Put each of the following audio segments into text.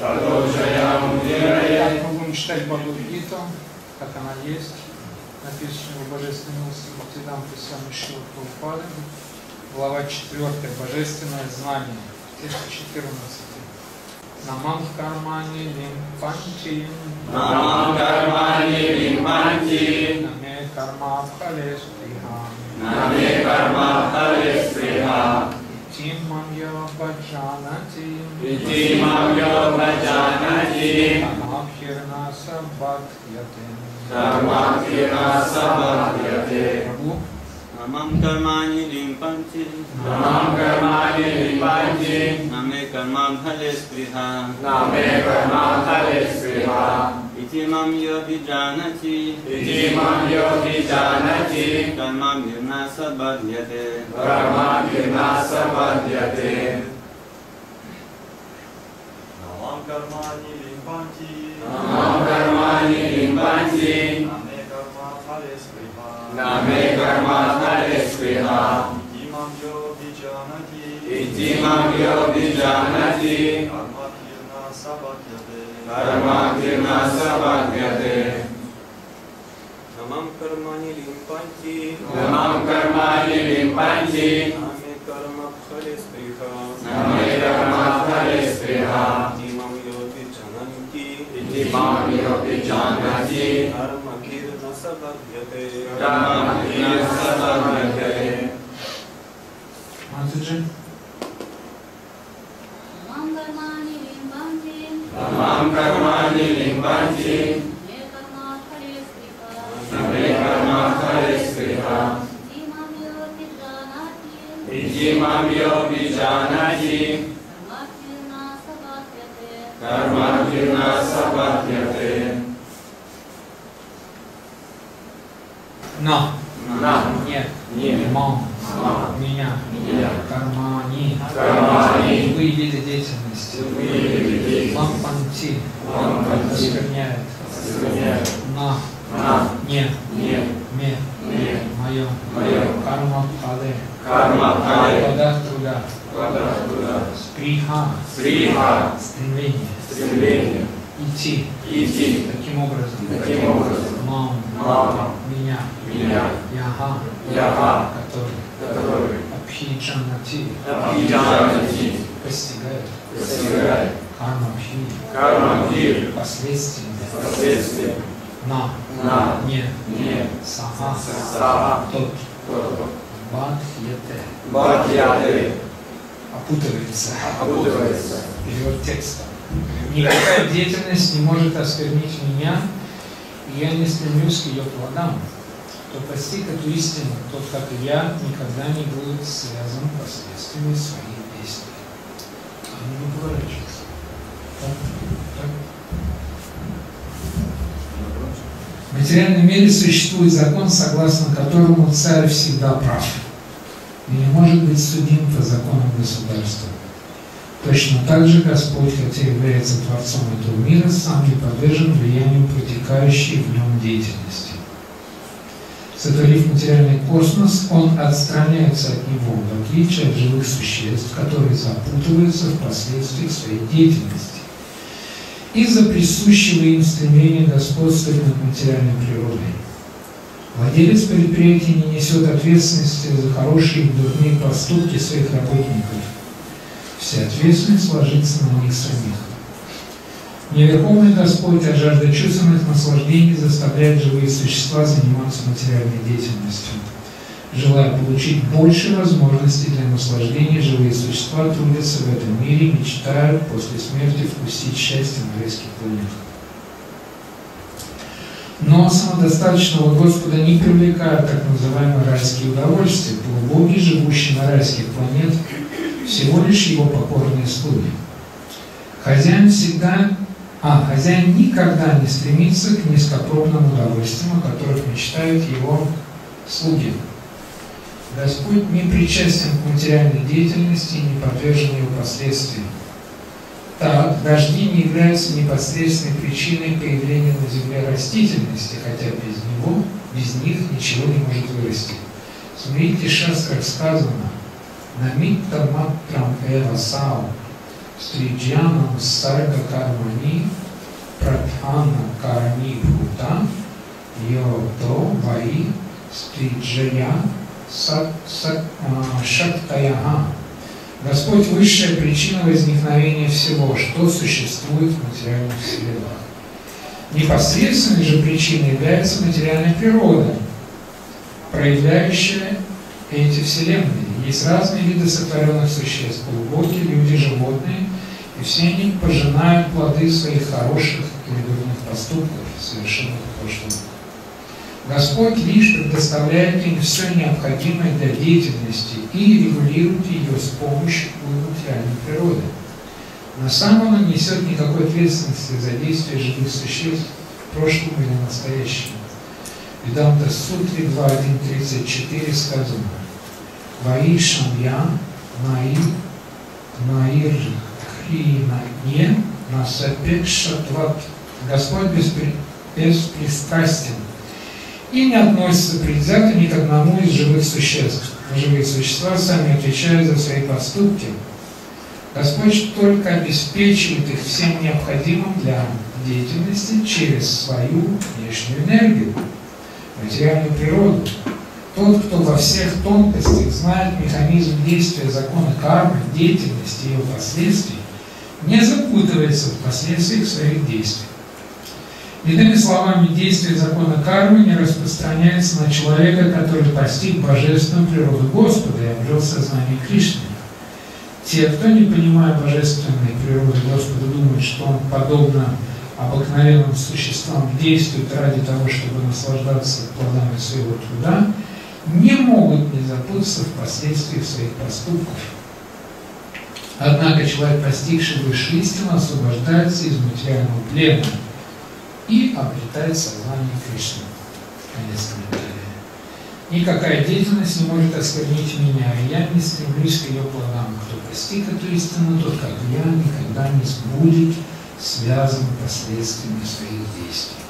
Так мы будем читать Бхагават-гиту, как она есть, написанную в Божественной милости Бхактивиданта Свами Шрила Прабхупады, глава 4, Божественное знание, текст 14. Намам кармани лимпанти, намам кармани лимпанти, наме карма бхале сприха, наме карма бхале сприха, ити мам йо баджанати, ити мам йо баджанати, кармабхирна сабхьяте, кармабхирна сабхьяте. Namam karmani limpanti, namam karmani limpanti, name karma bhale spriha, name karma bhale spriha, iti mam yo vijanati, iti mam yo vijanati, karma bhirna sabhadyate, karma bhirna sabhadyate. Namam karmani limpanti, namam karmani limpanti, name karma bhale spriha, name karma bhale spriha, iti mam yo vijanati, iti mam yo vijanati, karma bhirna sabhadyate, karma bhirna sabhadyate. namam karmani limpanti, namam karmani limpanti, name karma bhale spriha, name karma bhale spriha, iti mam yo vijananti, iti mam yo vijanati, karma bhirna sabhadyate, karma bhirna sabhadyate. Матаджи. Намам кармани лимпанти, namam karmani limpanti, не карма бхале сприха, name karma bhale spriha, ити мам йо виджанати, iti mam yo vijanati, кармабхирна сабхьяте. karma bhirna sabhadyate. На. На. Нет. Нет. Мам. Мам. Меня. Меня. Кармани. Кармани. Любые виды деятельности. Лампанти. Лампанти. Оскверняет. Оскверняет. На. На. Не. Не. Ме. Не. Мое. Мое. Карма пхале. Карма бхале. Вода труда. Вода труда. Сприха. Сприха. Стремление. Стремление. Идти. Идти. Таким образом. Таким образом. Мам. Мама. Меня. Меня. Яха. Яха. Который. Который. Абхиджанати. Абхиджанати. Постигает. Постигает. Карма бхи. Карма бхи. Последствия. Последствия. На. На. Не. Не. Саха. Саха. Тот. Тот. Бхагавате. Бхагавате. Опутывается. Опутывается. Перевод текста. Никакая деятельность не может осквернить меня, и я не стремлюсь к ее плодам. Кто постиг эту истину, тот, как и я, никогда не будет связан последствиями своих действий. Они не поворачиваются. Так. В материальном мире существует закон, согласно которому царь всегда прав и не может быть судим по законам государства. Точно так же Господь, хотя является Творцом этого мира, сам не подвержен влиянию протекающей в нем деятельности. Сотворив материальный космос, Он отстраняется от него, в отличие от живых существ, которые запутываются в последствиях своей деятельности. Из-за присущего им стремления господствовать над материальной природой. Владелец предприятия не несет ответственности за хорошие и дурные поступки своих работников. Вся ответственность ложится на них самих. Неверховный Господь, а жажда чувственных наслаждений заставляет живые существа заниматься материальной деятельностью. Желая получить больше возможностей для наслаждения, живые существа трудятся в этом мире, мечтают после смерти вкусить счастье на райских планетах. Но самодостаточного Господа не привлекают так называемые райские удовольствия. Полубоги, живущие на райских планетах, всего лишь его покорные слуги. Хозяин никогда не стремится к низкопробным удовольствиям, о которых мечтают его слуги. Господь не причастен к материальной деятельности и не подвержен ее последствиям. Так, дожди не являются непосредственной причиной появления на земле растительности, хотя без них ничего не может вырасти. Смотрите, в шастрах сказано: «Намитта матрам эва сау». стриджанам сарга кармани пратхана карани бхута йото ваи стриджая шактаяха. Господь – высшая причина возникновения всего, что существует в материальных вселенных. Непосредственной же причиной является материальная природа, проявляющая эти вселенные. Есть разные виды сотворенных существ, полубоги, люди, животные, и все они пожинают плоды своих хороших или дурных поступков, совершенных в прошлом. Господь лишь предоставляет им все необходимое для деятельности и регулирует ее с помощью материальной природы. На самом он не несет никакой ответственности за действия живых существ в прошлом или настоящем. В Веданта Сутре 2.1.34 сказано: «Ваи шамья наир хринагне насапекшатват». Господь беспристрастен и не относится предвзято ни к одному из живых существ. Живые существа сами отвечают за свои поступки. Господь только обеспечивает их всем необходимым для деятельности через свою внешнюю энергию, материальную природу. Тот, кто во всех тонкостях знает механизм действия закона кармы, деятельности и ее последствий, не запутывается в последствиях своих действий. Иными словами, действие закона кармы не распространяется на человека, который постиг божественную природу Господа и обрел сознание Кришны. Те, кто, не понимая божественной природы Господа, думают, что он, подобно обыкновенным существам, действует ради того, чтобы наслаждаться плодами своего труда, не могут не запутаться в последствиях своих поступков. Однако человек, постигший высшую истину, освобождается из материального плена и обретает сознание Кришны. Конец комментария. Никакая деятельность не может осквернить меня, и я не стремлюсь к ее плодам. Кто постиг эту истину, тот, как я, никогда не будет связан последствиями своих действий.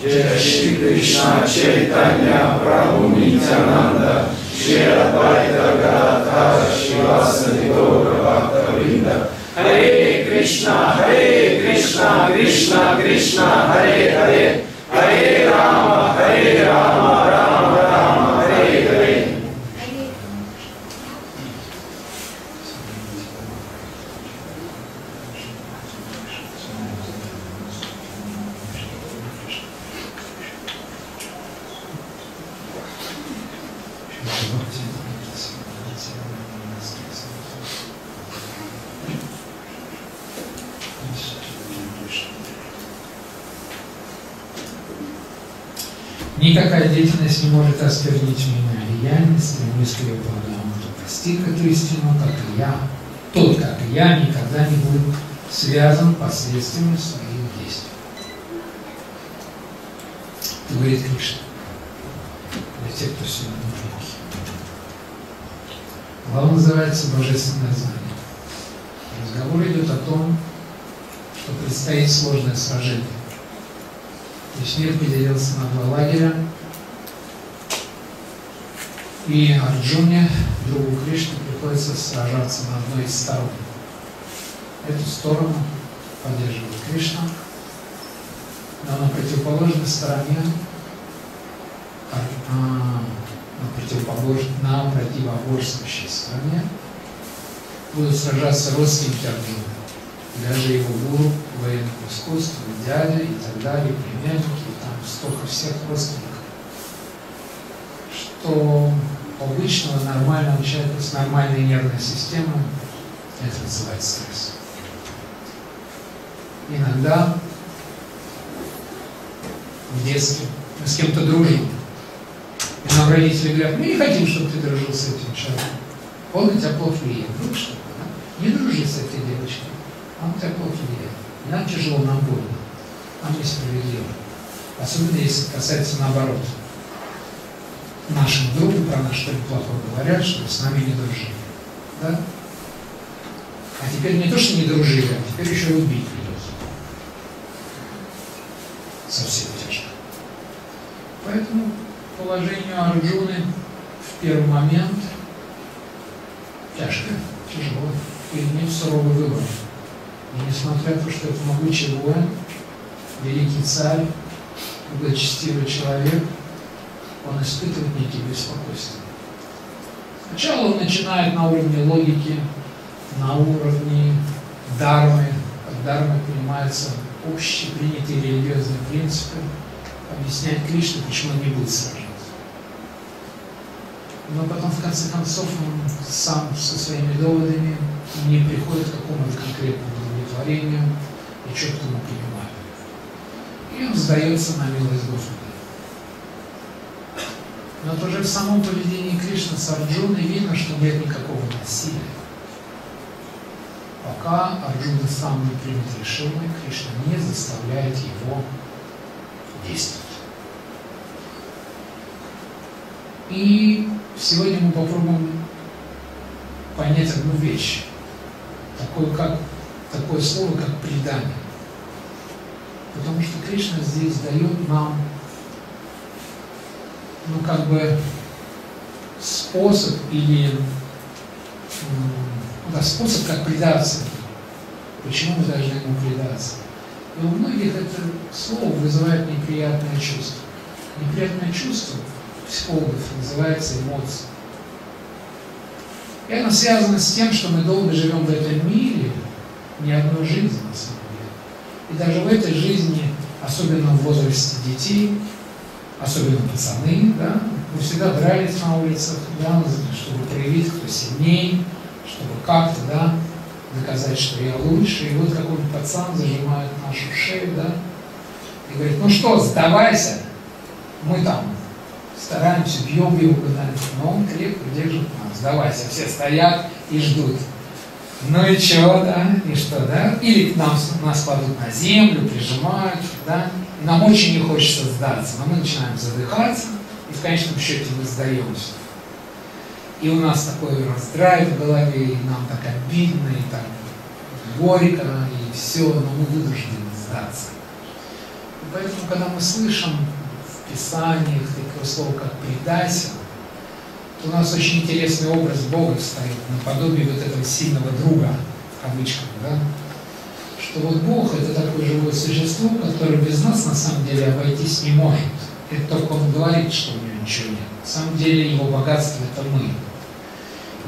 Jai Shri Krishna Chaitanya Prabhu Nityananda Shri Advaita Gadadhara Shivasadi Gaura Bhakta-vrinda. Hare Krishna Krishna Krishna Hare Hare, Hare Rama Rama Rama Hare Hare. Никакая деятельность не может осквернить меня, и я не стремлюсь к ее плодам. Кто постиг эту истину, как и я, тот, как и я, никогда не будет связан последствиями своих действий. Это говорит Кришна. Для тех, кто сегодня учится. Глава называется «Божественное знание». Разговор идет о том, что предстоит сложное сражение. Весь мир поделился на два лагеря, и Арджуне, другу Кришны, приходится сражаться на одной из сторон. Эту сторону поддерживает Кришна, но на противоположной стороне, на противоборствующей стороне будут сражаться родственники Арджуны. Даже его гуру военных искусств, дядя и так далее, племянники, и там столько всех родственников, что обычного нормального человека с нормальной нервной системой это вызывает стресс. Иногда в детстве мы с кем-то дружим, и нам родители говорят: мы не хотим, чтобы ты дружил с этим человеком, он на тебя плохо влияет. Ну что, не дружи с этой девочкой. Он тебя плохо влияет. Нам тяжело, нам больно. нам несправедливо. Особенно если касается наоборот. Нашим другу про нас что-нибудь плохое говорят, что с нами не дружили. Да? А теперь не то, что не дружили, а теперь еще и убить придется. Совсем тяжко. Поэтому положение Арджуны в первый момент тяжкое, тяжелое. Перед ним суровый выбор. И несмотря на то, что это могучий воин, великий царь, благочестивый человек, он испытывает некие беспокойства. Сначала он начинает на уровне логики, на уровне дармы, под дармой понимаются общепринятые религиозные принципы, объяснять Кришне, почему он не будет сражаться. Но потом, в конце концов, он сам со своими доводами не приходит к какому-то конкретному удовлетворению и четко ему понимает. И он сдается на милость Господа. Но вот уже в самом поведении Кришны с Арджуной видно, что нет никакого насилия. Пока Арджуна сам не примет решение, Кришна не заставляет его действовать. И сегодня мы попробуем понять одну вещь. Такое слово, как предание. Потому что Кришна здесь дает нам способ способ, как предаться. Почему мы должны ему предаться? И у многих это слово вызывает неприятное чувство. Неприятное чувство психологов называется эмоция. И оно связано с тем, что мы долго живем в этом мире, ни одной жизни на самом деле. И даже в этой жизни, особенно в возрасте детей, особенно пацаны, да, мы всегда дрались на улицах, да, чтобы проявить, кто сильнее, чтобы как-то, да, доказать, что я лучше. И вот какой-нибудь пацан зажимает нашу шею, да, и говорит: ну что, сдавайся, мы там стараемся, бьем его, но он крепко держит нас, сдавайся. Все стоят и ждут. Ну и что, да, и что, да? Или нас кладут на землю, прижимают, да. И нам очень не хочется сдаться, но мы начинаем задыхаться, и в конечном счете мы сдаемся. И у нас такой раздрай в голове, и нам так обидно, и так горько, и все, но мы вынуждены сдаться. И поэтому, когда мы слышим в Писаниях такое слово, как «предайся», то у нас очень интересный образ Бога встает, наподобие вот этого сильного друга, в кавычках, да? Что вот Бог — это такое живое существо, которое без нас на самом деле обойтись не может. Это только он говорит, что у него ничего нет. На самом деле его богатство — это мы.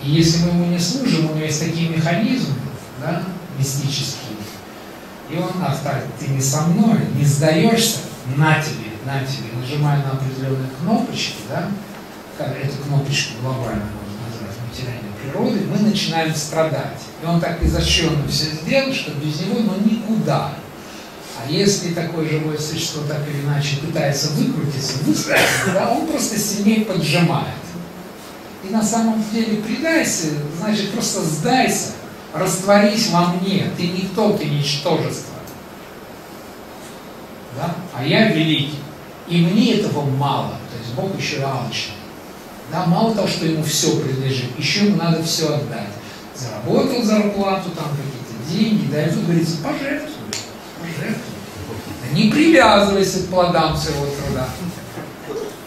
И если мы ему не служим, у него есть такие механизмы, да, мистические. И он: ах так, ты не со мной, не сдаешься, на тебе, нажимая на определенные кнопочки, да, эту кнопочку глобально можно назвать материальной природы, мы начинаем страдать. И он так изощренно все сделал, что без него никуда. А если такое живое существо так или иначе пытается выкрутиться, да, он просто сильнее поджимает. И на самом деле предайся, значит просто сдайся, растворись во мне. Ты никто, ты ничтожество. Да? А я великий. И мне этого мало. То есть Бог еще алчный. Да? Мало того, что ему все принадлежит, еще ему надо все отдать. Заработал зарплату, там какие-то деньги, да, и тут говорится: пожертвуй. Не привязывайся к плодам своего труда.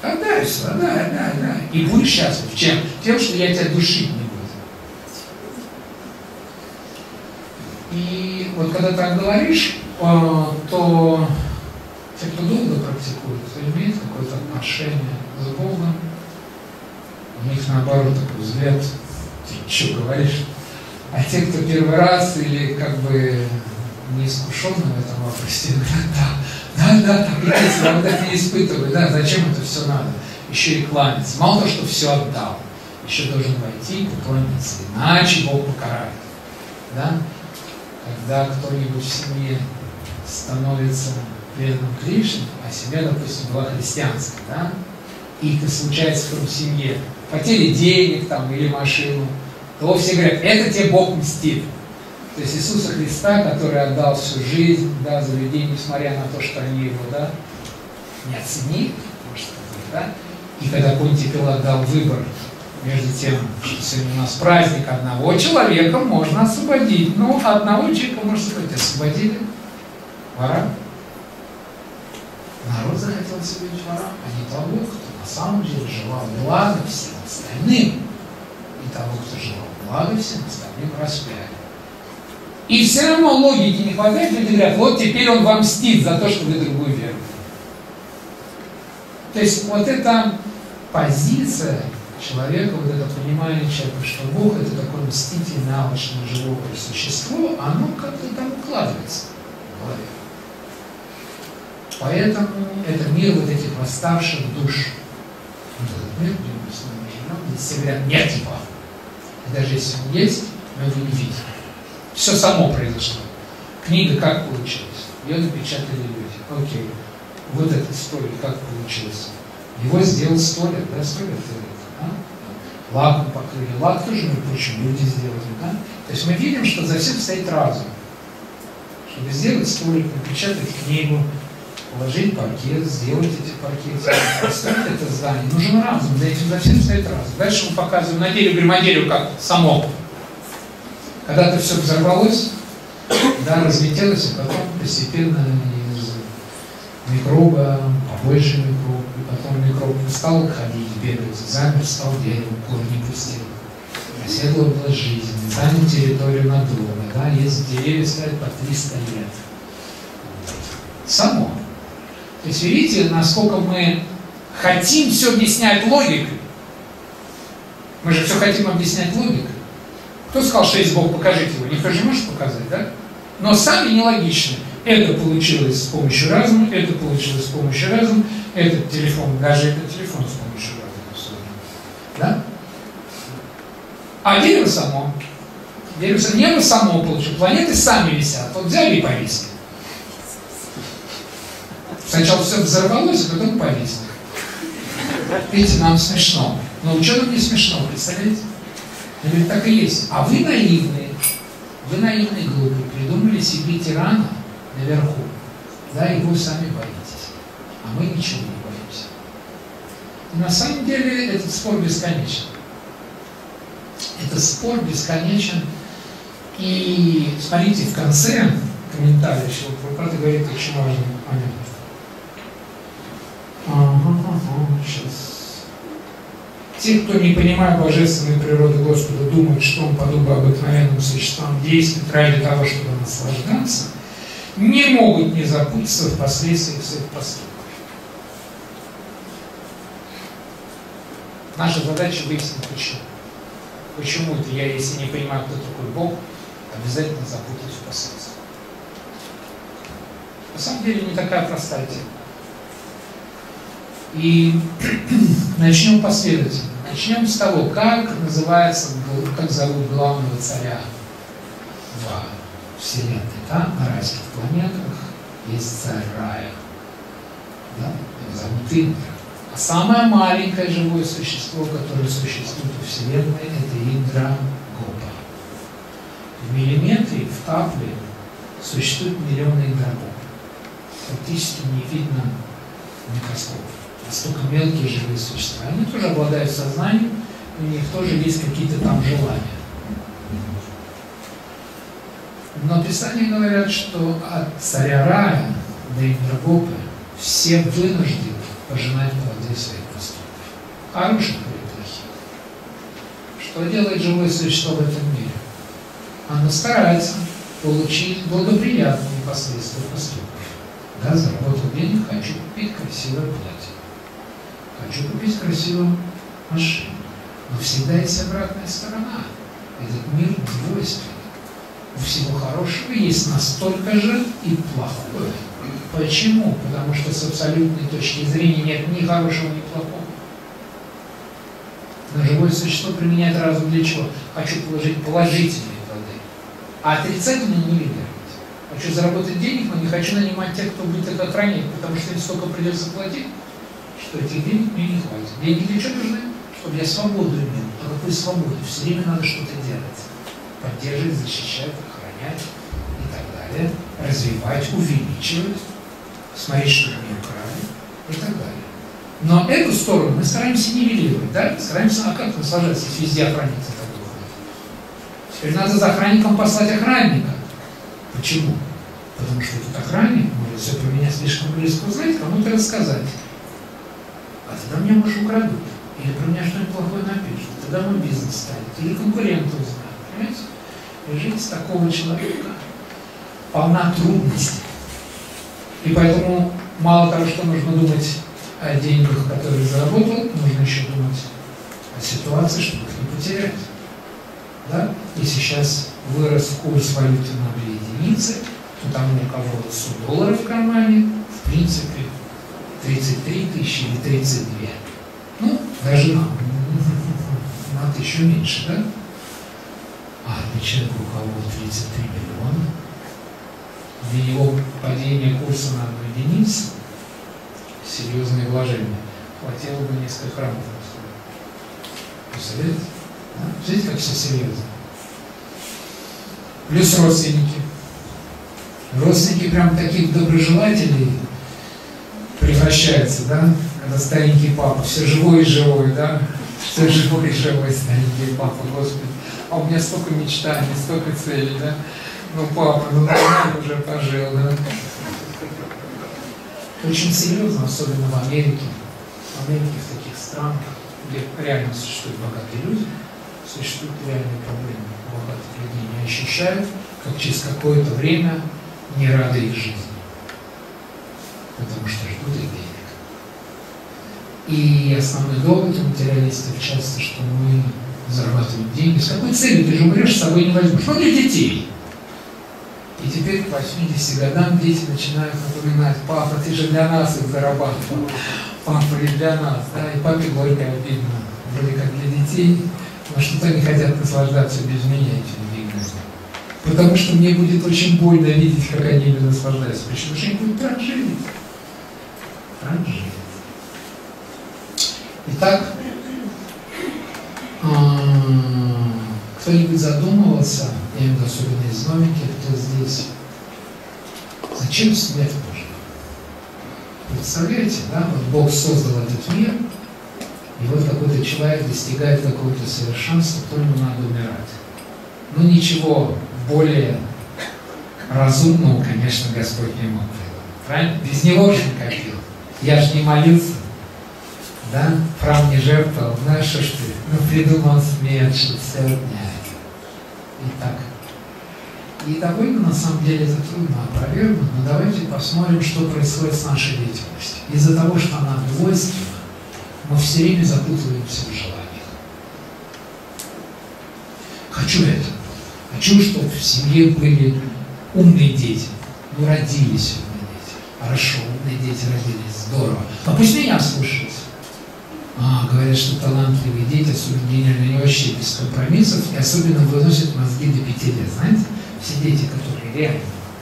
Отдай все, отдай. И будешь счастлив. Чем? Тем, что я тебя душить не буду. И вот когда так говоришь, то те, кто долго практикует, кто имеет какое-то отношение с Богом, у них наоборот такой взгляд: ты что говоришь? А те, кто первый раз или как бы неискушенный в этом вопросе, говорят: да, так есть, я вот это не испытываю, да, зачем это все надо? Еще и кланяться. Мало того, что все отдал, еще должен войти и поклониться, иначе Бог покарает. Да? Когда кто-нибудь в семье становится преданным Кришне, а семья, допустим, была христианская, да, и это случается в семье, потери денег там или машину, то все говорят: это тебе Бог мстит. То есть Иисуса Христа, который отдал всю жизнь, да, за людей, несмотря на то, что они его, да, не оценили, может сказать, да. И когда Понтий Пилат дал выбор между тем, что сегодня у нас праздник, одного человека можно освободить. Ну, одного человека можно освободить. Освободили вора. Народ захотел освободить вора, а не того, кто на самом деле желал блага всем остальным. И того, кто желал блага всем остальным, распяли. И все равно логики не хватает, люди говорят, вот теперь он вам мстит за то, что вы другую веру. То есть вот эта позиция человека, вот это понимание человека, что Бог это такое мстительное, алчное, живое существо, оно как-то там укладывается в голове. Поэтому это мир вот этих восставших душ. Вот этот мир, где мы с вами живем, здесь все говорят, нет его. И даже если он есть, мы его не видим. Все само произошло. Книга как получилась? Ее напечатали люди. Окей. Вот эта история как получилась? Его сделал столер, да, столер это, да? Лаком покрыли. Лак тоже, между прочим, люди сделали, да? То есть мы видим, что за всем стоит разум. Чтобы сделать столик, напечатать книгу, положить паркет, сделать эти паркеты, построить это здание. Нужен разум, за этим за всем стоит разум. Дальше мы показываем на деле громоделию как само. Когда-то все взорвалось, да, разлетелось, и потом постепенно из микроба, побольше микроб, и потом микроб не стал ходить, бегать, замер, стал деревом, корни пустил. Оседла была жизнь, занял территорию надолго, да, есть деревья стоят по 300 лет. Само. То есть видите, насколько мы хотим все объяснять логикой. Мы же все хотим объяснять логикой. Кто сказал, что есть Бог, покажите его? Никто же не может показать, да? Но сами нелогичны. Это получилось с помощью разума, это получилось с помощью разума, этот телефон, даже этот телефон с помощью разума. Да? А дерево само. Небо само получилось. Планеты сами висят. Вот взяли и повесили. Сначала все взорвалось, а потом повесили. Видите, нам смешно. Но ученым не смешно, представляете? Говорит, так и есть. А вы наивные глупые, придумали себе тирана наверху. Да, и вы сами боитесь. А мы ничего не боимся. И на самом деле этот спор бесконечен. Этот спор бесконечен. И смотрите, в конце комментария еще Прабхупада говорит очень важный момент. Сейчас. Те, кто, не понимая божественной природы Господа, думают, что Он, подобно обыкновенным существам, действует ради того, чтобы наслаждаться, не могут не запутаться в последствиях своих поступков. Наша задача выяснить, почему. Почему это я, если не понимаю, кто такой Бог, обязательно запутаюсь в последствиях. На самом деле не такая простая тема. И начнем последовательно. Начнем с того, как называется, как зовут главного царя в Вселенной. Да? На райских планетах есть царь рая. Да? Его зовут Индра. А самое маленькое живое существо, которое существует во Вселенной, это Индра Гопа. В миллиметре, в капле существуют миллионы Индра-Гоп. Практически не видно микроскопов. Настолько мелкие живые существа. Они тоже обладают сознанием, у них тоже есть какие-то там желания. Но Писания говорят, что от царя рая до Индрагопы все вынуждены пожинать плоды своих поступков. Хороших или плохих. Что делает живое существо в этом мире? Оно старается получить благоприятные последствия поступков. Да, заработал денег, хочу купить красивое платье. Хочу купить красивую машину. Но всегда есть обратная сторона. Этот мир двойственный. У всего хорошего есть настолько же и плохое. Почему? Потому что с абсолютной точки зрения нет ни хорошего, ни плохого. Но живое существо применяет разум для чего? Хочу положить положительные плоды, а отрицательные не выигрывать. Хочу заработать денег, но не хочу нанимать тех, кто будет их охранять, потому что им столько придется платить, что этих денег мне не хватит. Деньги для чего нужны? Чтобы я свободу имел. А какую свободу? Все время надо что-то делать. Поддерживать, защищать, охранять. охранять и так далее, развивать, увеличивать, смотреть, что они украли и так далее. Но эту сторону мы стараемся нивелировать, да? Стараемся, а как наслаждаться, если везде охранники так выходят? Теперь надо за охранником послать охранника. Почему? Потому что этот охранник может все про меня слишком близко узнать, кому-то рассказать. А тогда меня, может, украдут. Или про меня что-нибудь плохое напишут. Тогда мой бизнес станет. Или конкуренты узнают. Понимаете? И жизнь такого человека полна трудностей. И поэтому мало того, что нужно думать о деньгах, которые заработал, нужно еще думать о ситуации, чтобы их не потерять. Да? Если сейчас вырос курс валюты на 2 единицы, то тому, у кого 100 долларов в кармане, в принципе, 33 тысячи или 32. Ну, даже на 1000 меньше, да? А для человека, у кого 33 миллиона, для него падение курса на 1 единицу, серьезные вложения, хватило бы несколько храмов. Представляете? Да? Видите, как все серьезно? Плюс родственники. Родственники прям таких доброжелателей превращаются, да? Когда старенький папа, все живой и живой, да? Все живой и живой старенький папа, Господи. А у меня столько мечтаний, столько целей, да? Ну, папа, ну, нормально уже пожил, да? Очень серьезно, особенно в Америке. В Америке, в таких странах, где реально существуют богатые люди, существуют реальные проблемы богатых людей. Не ощущают, как через какое-то время не рады их жизни. Потому что ждут их денег. И основной довод у материалистов часто, что мы зарабатываем деньги. С какой целью? Ты же умрешь, с собой не возьмешь. Ну, для детей. И теперь к 80 годам дети начинают напоминать: папа, ты же для нас их зарабатывал. Папа, и для нас. Да? И папе горько обидно. Вроде как для детей, но что-то они хотят наслаждаться без меня этими деньгами. Потому что мне будет очень больно видеть, как они ими наслаждаются. Потому что они будут транжирить. Транжирить. Итак, кто-нибудь задумывался, я имею в виду особенно из Номики, кто здесь, зачем смерть нужна? Представляете, да? Вот Бог создал этот мир, и вот какой-то человек достигает какого-то совершенства, то ему надо умирать. Ну ничего более разумного, конечно, Господь не мог придумать. Правильно? Без него же не копил. Я же не молился. Да? Храм не жертвовал. Знаешь, что ж ты? Ну, придумал смерть, что все отнять. Итак. И довольно, на самом деле, это трудно опровергнуть, но давайте посмотрим, что происходит с нашей деятельностью. Из-за того, что она двойственна, мы все время запутываемся в желаниях. Хочу это. Хочу, чтобы в семье были умные дети. Ну, родились умные дети. Хорошо, умные дети родились. Здорово. А пусть меня слушаются. Говорят, что талантливые дети, особенно гениальные, они вообще без компромиссов, и особенно выносят мозги до 5 лет. Знаете, все дети, которые реально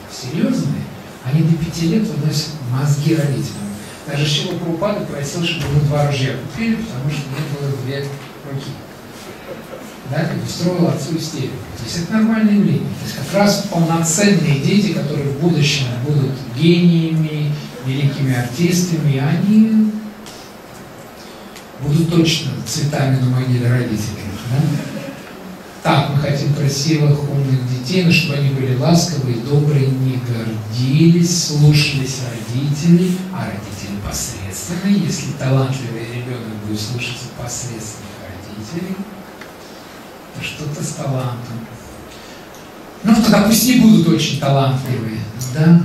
серьезные, они до 5 лет выносят мозги родителям. Даже Шрила Прабхупада просил, чтобы мы 2 ружья купили, потому что не было 2 руки. Да, и устроил отцу истерику. То есть это нормальное явление. То есть как раз полноценные дети, которые в будущем будут гениями, великими артистами, они будут точно цветами на могиле родителей. Да? Так, мы хотим красивых, умных детей, но чтобы они были ласковые, добрые, не гордились, слушались родителей, а родители посредственные. Если талантливый ребенок будет слушаться посредственных родителей, то что-то с талантом. Ну, тогда пусть не будут очень талантливые, да?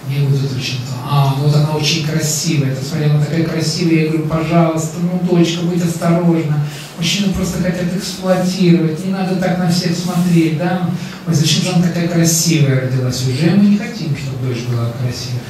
Не будут очень талантливые. Ну вот она очень красивая. Это, смотри, она такая красивая. Я говорю, пожалуйста, ну, дочка, будь осторожна. Мужчины просто хотят эксплуатировать. Не надо так на всех смотреть, да? Ой, зачем же она такая красивая родилась? Уже мы не хотим, чтобы дочь была красивая.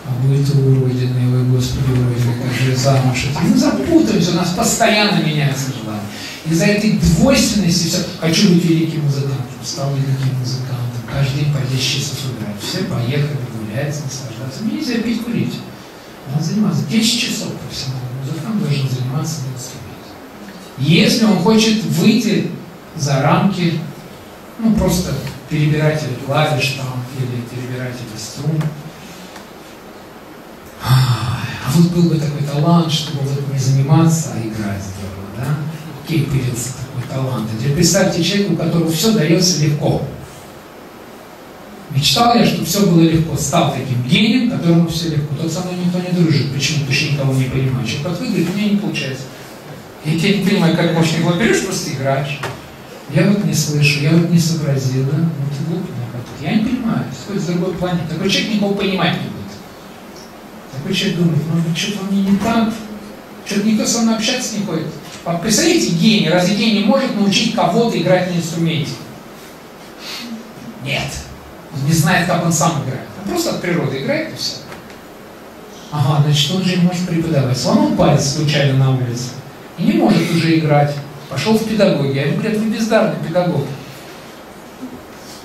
А будет уродиной, ой, Господи, уродиной, как же замуж. Мы запутаемся, у нас постоянно меняется желание. Из-за этой двойственности все. Хочу быть великим музыкантом, стал великим музыкантом. Каждый день по 10 часов играть. Все поехали гулять, наслаждаться. Мне нельзя пить, курить. Надо заниматься. 10 часов профессиональный музыкант должен заниматься на инструменте. Если он хочет выйти за рамки, ну просто перебиратель клавиш там, или перебиратель струн. А вот был бы такой талант, чтобы вот не заниматься, а играть здорово, да? Окей, появился такой талант. А теперь представьте человека, у которого все дается легко. Мечтал я, чтобы все было легко. Стал таким гением, которому все легко. Тот со мной никто не дружит. Почему? Потому что никого не понимаю. Человек как выиграет, у меня не получается. Я тебя не понимаю, как мощный его берешь, просто играешь. Я вот не слышу, я вот не сообразил, да? Ну ты глупый, я не понимаю. Ты с другой планеты. Такой человек никого понимать не будет. Такой человек думает, ну что-то мне не так, что-то никто со мной общаться не хочет. Представляете, гений, разве гений может научить кого-то играть на инструменте? Нет. Он не знает, как он сам играет. Он просто от природы играет и все. Ага, значит, он же не может преподавать. Сломал палец случайно на улице и не может уже играть. Пошел в педагоги. Я ему говорю, вы бездарный педагог.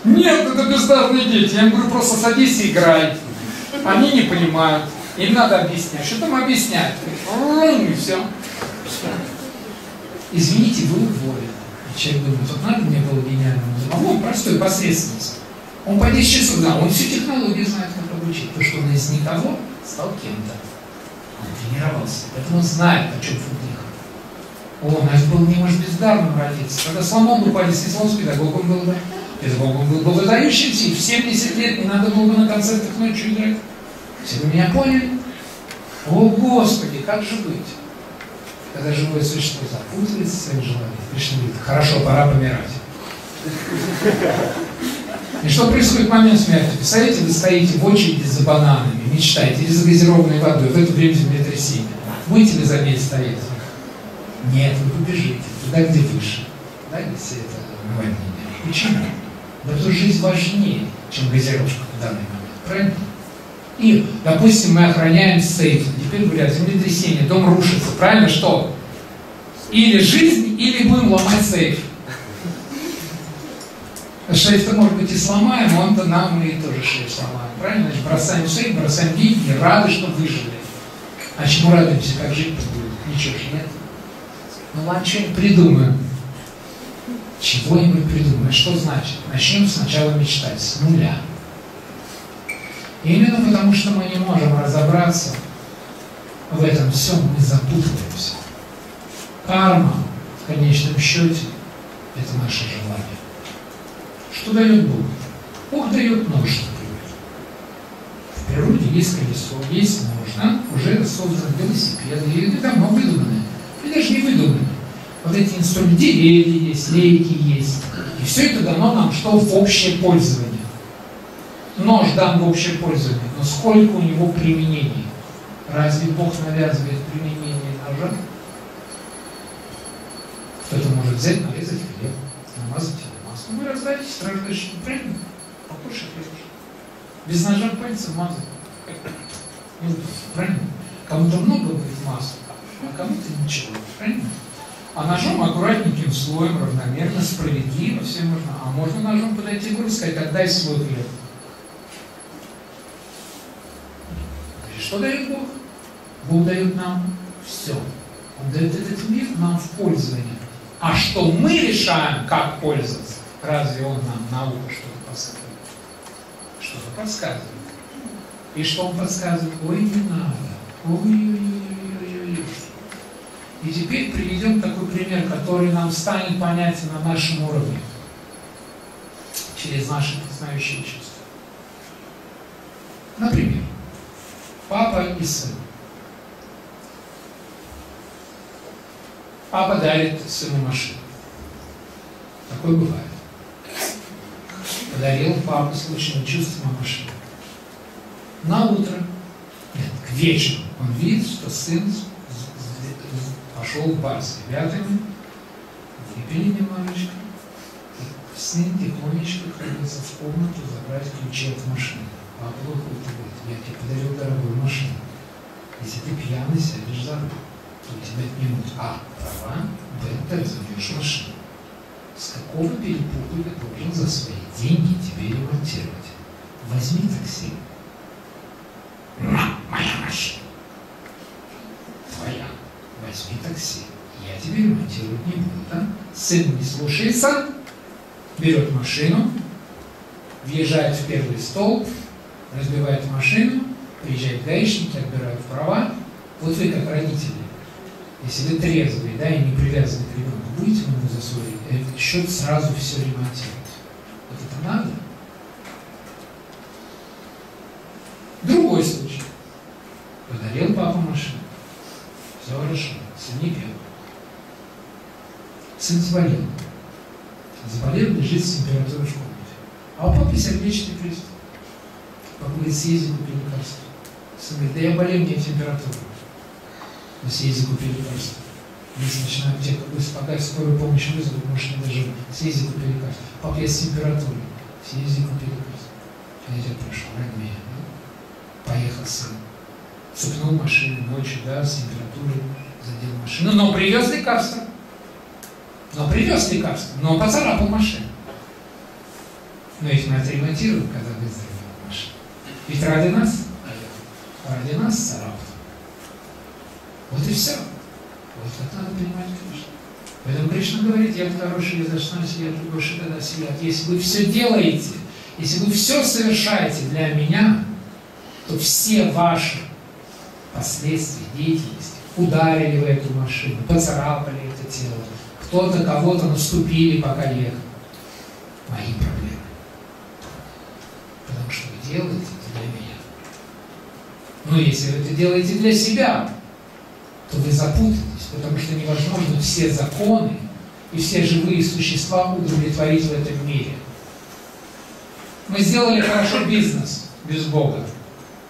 Нет, это бездарные дети. Я им говорю, просто садись и играй. Они не понимают. Им надо объяснять. Что там объяснять? И все. Извините, вы уволены. Человек думает, вот надо мне было гениальным. А он простой посредственность. Он по 10 часов знал, он всю технологию знает, как обучить. То, что он из никого стал кем-то. Он тренировался. Поэтому он знает, о чем функция. О, значит, был не может бездарным родиться. Когда сломал бы палец, не сломал с педагогом был бы. Педагогом был бы выдающимся, и в 70 лет не надо было бы на концертах ночью играть. Все вы меня поняли? О, Господи, как же быть? Когда живое существо запутывается в своих желаниях, Кришна говорит, хорошо, пора помирать. И что происходит в момент смерти? Представляете, вы стоите в очереди за бананами, мечтаете, или за газированной водой, в это время землетрясение. Будете ли за ней стоять? Нет, вы побежите туда, где выше. Да, если это наводнение. Почему? Да потому что жизнь важнее, чем газировка в данный момент. Правильно? И, допустим, мы охраняем сейф. Теперь говорят, землетрясение, дом рушится. Правильно? Что? Или жизнь, или будем ломать сейф. Шейф-то, может быть, и сломаем, он-то нам мы тоже шейф сломаем. Правильно? Значит, бросаем шейф, бросаем деньги, рады, что выжили. А чему радуемся? Как жить-то будет? Ничего же нет. Ну ладно, что-нибудь придумаем. Чего-нибудь придумаем. Что значит? Начнем сначала мечтать с нуля. И именно потому, что мы не можем разобраться в этом всем, мы запутываемся. Карма, в конечном счете, это наше желание. Что дает Бог? Бог дает нож, например. В природе есть колесо, есть нож, да? Уже создан велосипед, и давно выдуманы. И даже не выдуманы. Вот эти инструменты, деревья есть, лейки есть. И все это дано нам что в общее пользование. Нож дан в общее пользование, но сколько у него применений? Разве Бог навязывает применение ножа? Кто-то может взять, нарезать хлеб, намазать его маслом. Вы раздаете страждущим, правильно? Покушать хлеб. Без ножа пальцем мазать. Правильно? Кому-то много будет масла, а кому-то ничего. Правильно? А ножом аккуратненьким слоем, равномерно, справедливо, все можно. А можно ножом подойти и сказать, отдай свой хлеб. Что дает Бог? Бог дает нам все. Он дает этот мир нам в пользование. А что мы решаем, как пользоваться? Разве Он нам наука что-то подсказывает? Что-то подсказывает. И что Он подсказывает? Ой, не надо. Ой-ой-ой-ой-ой. И теперь приведем такой пример, который нам станет понятен на нашем уровне. Через наши познающие чувства. Например, папа и сын. Папа дарит сыну машину. Такое бывает. Подарил папа случайным чувством машину. На утро, нет, к вечеру он видит, что сын пошел в бар с ребятами, выпили немножечко, и сын тихонечко ходится в комнату забрать ключи от машины. Папа выходит и говорит, я тебе подарил дорогую машину. Если ты пьяный сядешь за руль, то у тебя отнимут а. права, б. ты разобьешь машину. С какого перепугу я должен за свои деньги тебе ремонтировать? Возьми такси. На, моя машина. Твоя. Возьми такси. Я тебе ремонтировать не буду, да? Сын не слушается, берет машину, въезжает в первый столб, разбивает машину, приезжают гаишники, отбирают права. Вот вы как родители, если вы трезвые, да, и не привязаны к ребенку, будете ему за свой счет сразу все ремонтировать. Вот это надо? Другой случай. Подарил папа машину. Все хорошо, сын не пел. Сын заболел. Заболел, лежит с температурой в комнате. А у папы сердечный приступ. Папа говорит, съезди, купи лекарство. Сын говорит, да я болею, у меня температура. Ну съезди, купи лекарство. Если начинают аптеку, пока скорую помощь вызовут, может не доживу. Съезди, купи лекарство. Папа, я с температурой. Съезди, купи лекарство. Я тебя прошу, ради меня. Да? Поехал сын. Цепнул машину ночью, да, с температурой, задел машину. Но привез лекарство. Но поцарапал машину. Но их мы отремонтируем, когда выздоровеет машина. Ведь ради нас царапал. Вот и все. Вот это надо понимать, конечно. Поэтому Кришна говорит, я хороший, я зашнусь, я другой шагада сидят. Если вы все делаете, если вы все совершаете для меня, то все ваши последствия деятельности, ударили в эту машину, поцарапали это тело, кто-то кого-то наступили, пока ехал. Мои проблемы. Потому что вы делаете это для меня. Но если вы это делаете для себя, то вы запутаетесь, потому что невозможно все законы и все живые существа удовлетворить в этом мире. Мы сделали хорошо бизнес без Бога.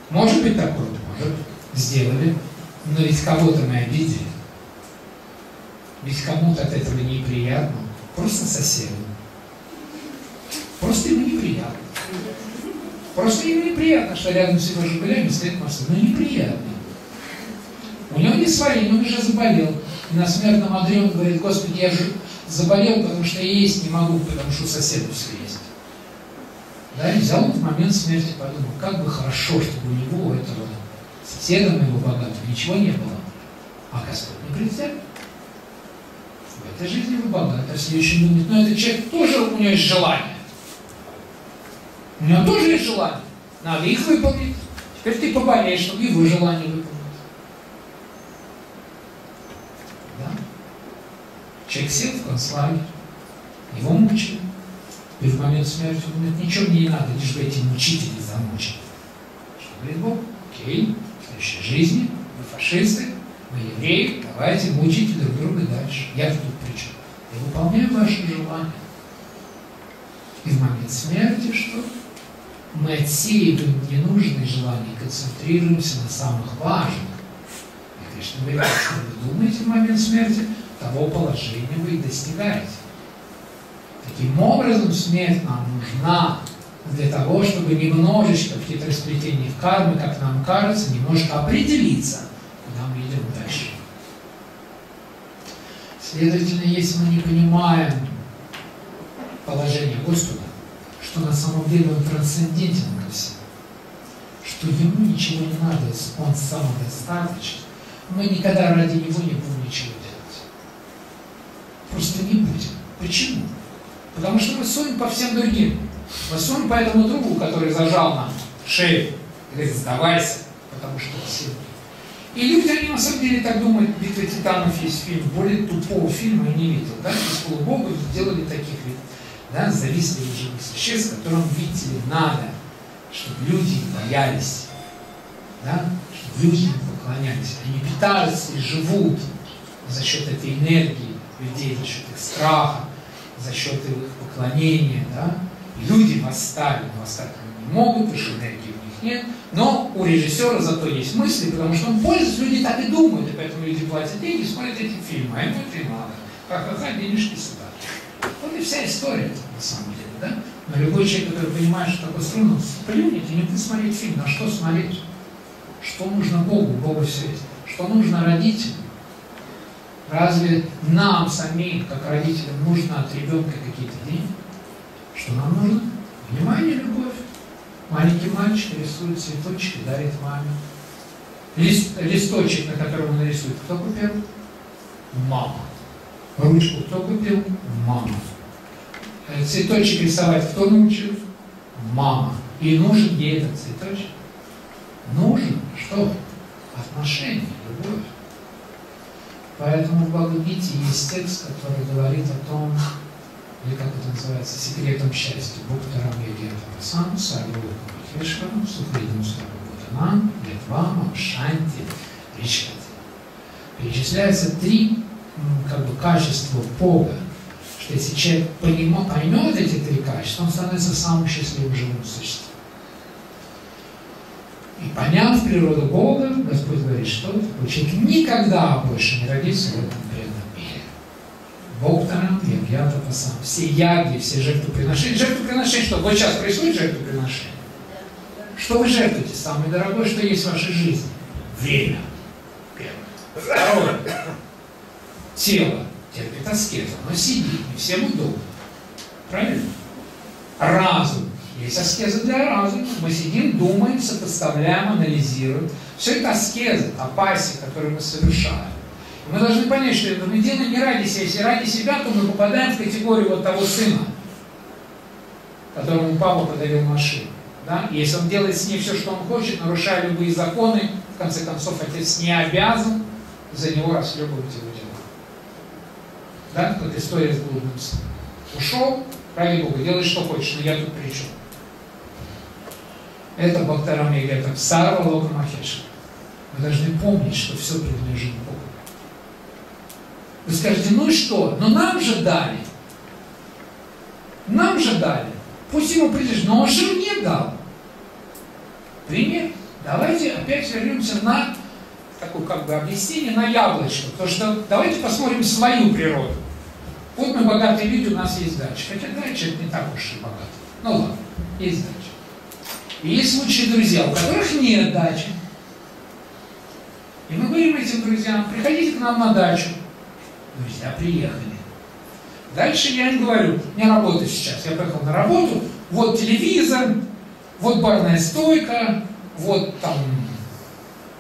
Может быть такое? Может. Сделали. Но ведь кого-то мы обидели. Ведь кому-то от этого неприятно. Просто соседу. Просто ему неприятно. Просто ему неприятно, что рядом с его «Жигулями» стоит машина. Ну неприятно. У него не сварили, он уже заболел. И на смертном одре он говорит, Господи, я же заболел, потому что я есть не могу, потому что у соседа все есть. Да, и взял в момент смерти, подумал, как бы хорошо, чтобы у него, этого соседа моего богатого, ничего не было. А Господь не предвзят. В этой жизни вы богаты, а в следующем думает, но этот человек тоже, у него есть желание. У него тоже есть желание. Надо их выполнить. Теперь ты поболеешь, чтобы его желание выполнить. Да? Человек сел в концлагерь, его мучили. И в момент смерти он говорит, ничего мне не надо, лишь бы эти мучители замучили. Что говорит Бог? Окей, в следующей жизни вы фашисты, мы евреи, давайте мучите друг друга дальше. Я тут при чем? Я выполняю ваши желания. И в момент смерти что? Мы отсеиваем ненужные желания и концентрируемся на самых важных. И Кришна говорит, что вы думаете в момент смерти, того положения вы и достигаете. Таким образом, смерть нам нужна для того, чтобы немножечко в хитросплетениях кармы, как нам кажется, немножко определиться, куда мы идем дальше. Следовательно, если мы не понимаем положение Господа, что на самом деле Он трансцендентен ко всему, что Ему ничего не надо, Он самодостаточен, мы никогда ради Него не будем ничего делать. Просто не будем. Почему? Потому что мы сунем по всем другим. Мы сунем по этому другу, который зажал нам шею. И говорит, сдавайся, потому что сильный. И люди, они на самом деле так думают, «Битва титанов» есть фильм, более тупого фильма я не видел. Да? Из полубогов сделали таких, да, завистливых живых существ, которым, видите ли, надо, чтобы люди боялись, да? Чтобы люди им поклонялись. Они питаются и живут за счет этой энергии людей, за счет их страха, за счет их поклонения, да? И люди восстали, но восстать они не могут, потому что энергии у них нет. Но у режиссера зато есть мысли, потому что он пользуется, люди так и думают, и поэтому люди платят деньги, смотрят эти фильмы, а ему это не надо. Ха-ха-ха, денежки сюда. Вот и вся история на самом деле, да? Но любой человек, который понимает, что такое струнно, плюнет и не будет смотреть фильм. На что смотреть? Что нужно Богу? Богу все есть. Что нужно родителям? Разве нам самим, как родителям, нужно от ребенка какие-то деньги? Что нам нужно? Внимание, любовь. Маленький мальчик рисует цветочек и дарит маме. Листочек, на котором он рисует, кто купил? Мама. Ручку кто купил? Мама. Цветочек рисовать кто научил? мама. И нужен ей этот цветочек. Нужен что? Отношение, любовь. Поэтому в Бхагавате есть текст, который говорит о том, или как это называется, секретом счастья. Бхактарам ягьятам сам, сарвокам махешварам, сухридам сарвабхутанам, литвам, шанти, ричкати. Перечисляются 3 качества Бога, что если человек поймет эти 3 качества, он становится самым счастливым живым существом. И поняв природу Бога, Господь говорит, что такой человек никогда больше не родится в этом бедном мире. Бхактарам ягьятам сам. Все яги, все жертвоприношения. Жертвоприношение что? Вот сейчас происходит жертвоприношение. Что вы жертвуете? Самое дорогое, что есть в вашей жизни. Время. Первое. Второе. Тело терпит аскезу. Оно сидит, не всем удобно. Правильно? Разум. Есть аскеза для разума. Мы сидим, думаем, сопоставляем, анализируем. Все это аскеза, апасия, которую мы совершаем. И мы должны понять, что это мы делаем не ради себя. Если ради себя, то мы попадаем в категорию вот того сына, которому папа подарил машину. Да? И если он делает с ней все, что он хочет, нарушая любые законы, в конце концов, отец не обязан за него расхлебывать его дела. Да? Вот история с блудным сыном. Ушел, ради Бога, делай, что хочешь, но я тут при чем? Это Бхактарам ягьятам сарва лока махешвара. Мы должны помнить, что все принадлежит Богу. Вы скажете, ну и что? Но нам же дали. Нам же дали. Пусть ему принадлежит, но он же мне дал. Пример. Давайте опять вернемся на такое объяснение на яблочко. Потому что давайте посмотрим свою природу. Вот мы богатые люди, у нас есть дача. Хотя дача это не так уж и богато. Ну ладно, есть дача. И есть случаи, друзья, у которых нет дачи. И мы говорим этим друзьям, приходите к нам на дачу. Друзья приехали. Дальше я им говорю, у меня работа сейчас, я поехал на работу, вот телевизор, вот барная стойка, вот там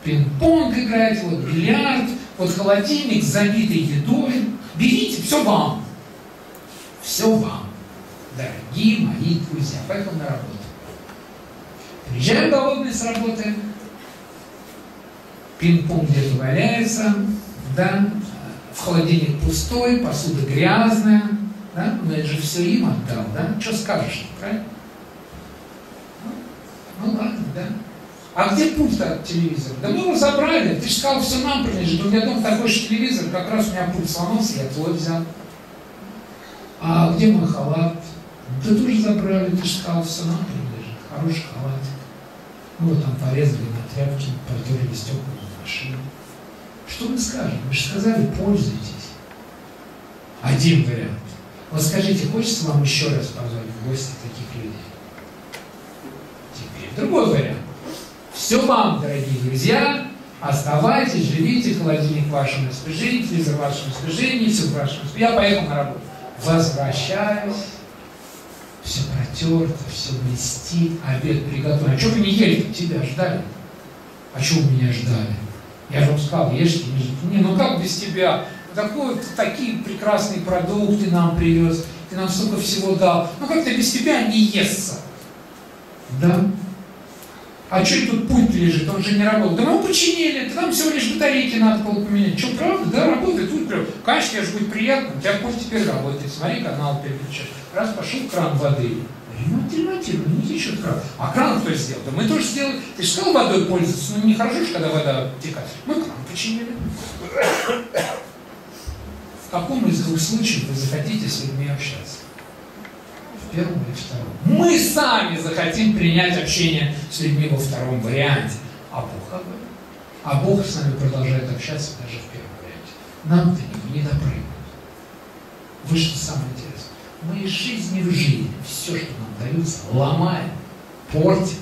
пинг-понг играть, вот бильярд, вот холодильник, забитый едой. Берите, все вам. Все вам, дорогие мои друзья. Поехал на работу. Приезжаем голодные с работы, пинг-понг где-то валяется, да, в холодильник пустой, посуда грязная, да, но это же все им отдал, да, что скажешь, правильно? Ну ладно, да. А где пульт от телевизора? Да мы его забрали, ты же сказал, все нам принадлежит, у меня дома такой же телевизор, как раз у меня пульт сломался, я твой взял. А где мой халат? Да тоже забрали, ты же сказал, все нам принадлежит, хороший халатик. Мы его там порезали на тряпки, протерли стекла в машине. Что мы скажем? Вы же сказали, пользуйтесь. Один вариант. Вот скажите, хочется вам еще раз позвать в гости таких людей? Теперь другой вариант. Все вам, дорогие друзья, оставайтесь, живите, холодильник в вашем распоряжении, телевизор в вашем распоряжении, все в вашем распоряжении. Я поехал на работу. Возвращаюсь. Все протерто, все блестит, обед приготовлен. А что вы не ели? Тебя ждали. А что вы меня ждали? Я же вам сказал, ешьте, не ждите. Не, ну как без тебя? Такие прекрасные продукты нам привез, ты нам столько всего дал. Ну как-то без тебя не естся. Да? А что тут пульт лежит, он же не работал. Да мы его починили, там всего лишь батарейки надо было поменять. Что, правда? Да, работает, тут прям. Конечно, тебе же будет приятно, у тебя пульт теперь работает. Смотри, канал переключаешь. Раз пошел кран воды. Ремонтируй, не течет кран. А кран кто сделал? Да мы тоже сделали. Ты же сказал водой пользоваться, ну нехорошо же, когда вода текает. Мы кран починили. В каком из двух случаев вы захотите с людьми общаться? В первом или втором? Мы сами захотим принять общение с людьми во втором варианте. А Бог об этом. А Бог с нами продолжает общаться даже в первом варианте. Нам-то не допрыгнуть. Вот что самое интересное. Мы из жизни в жизнь все, что нам дается, ломаем, портим,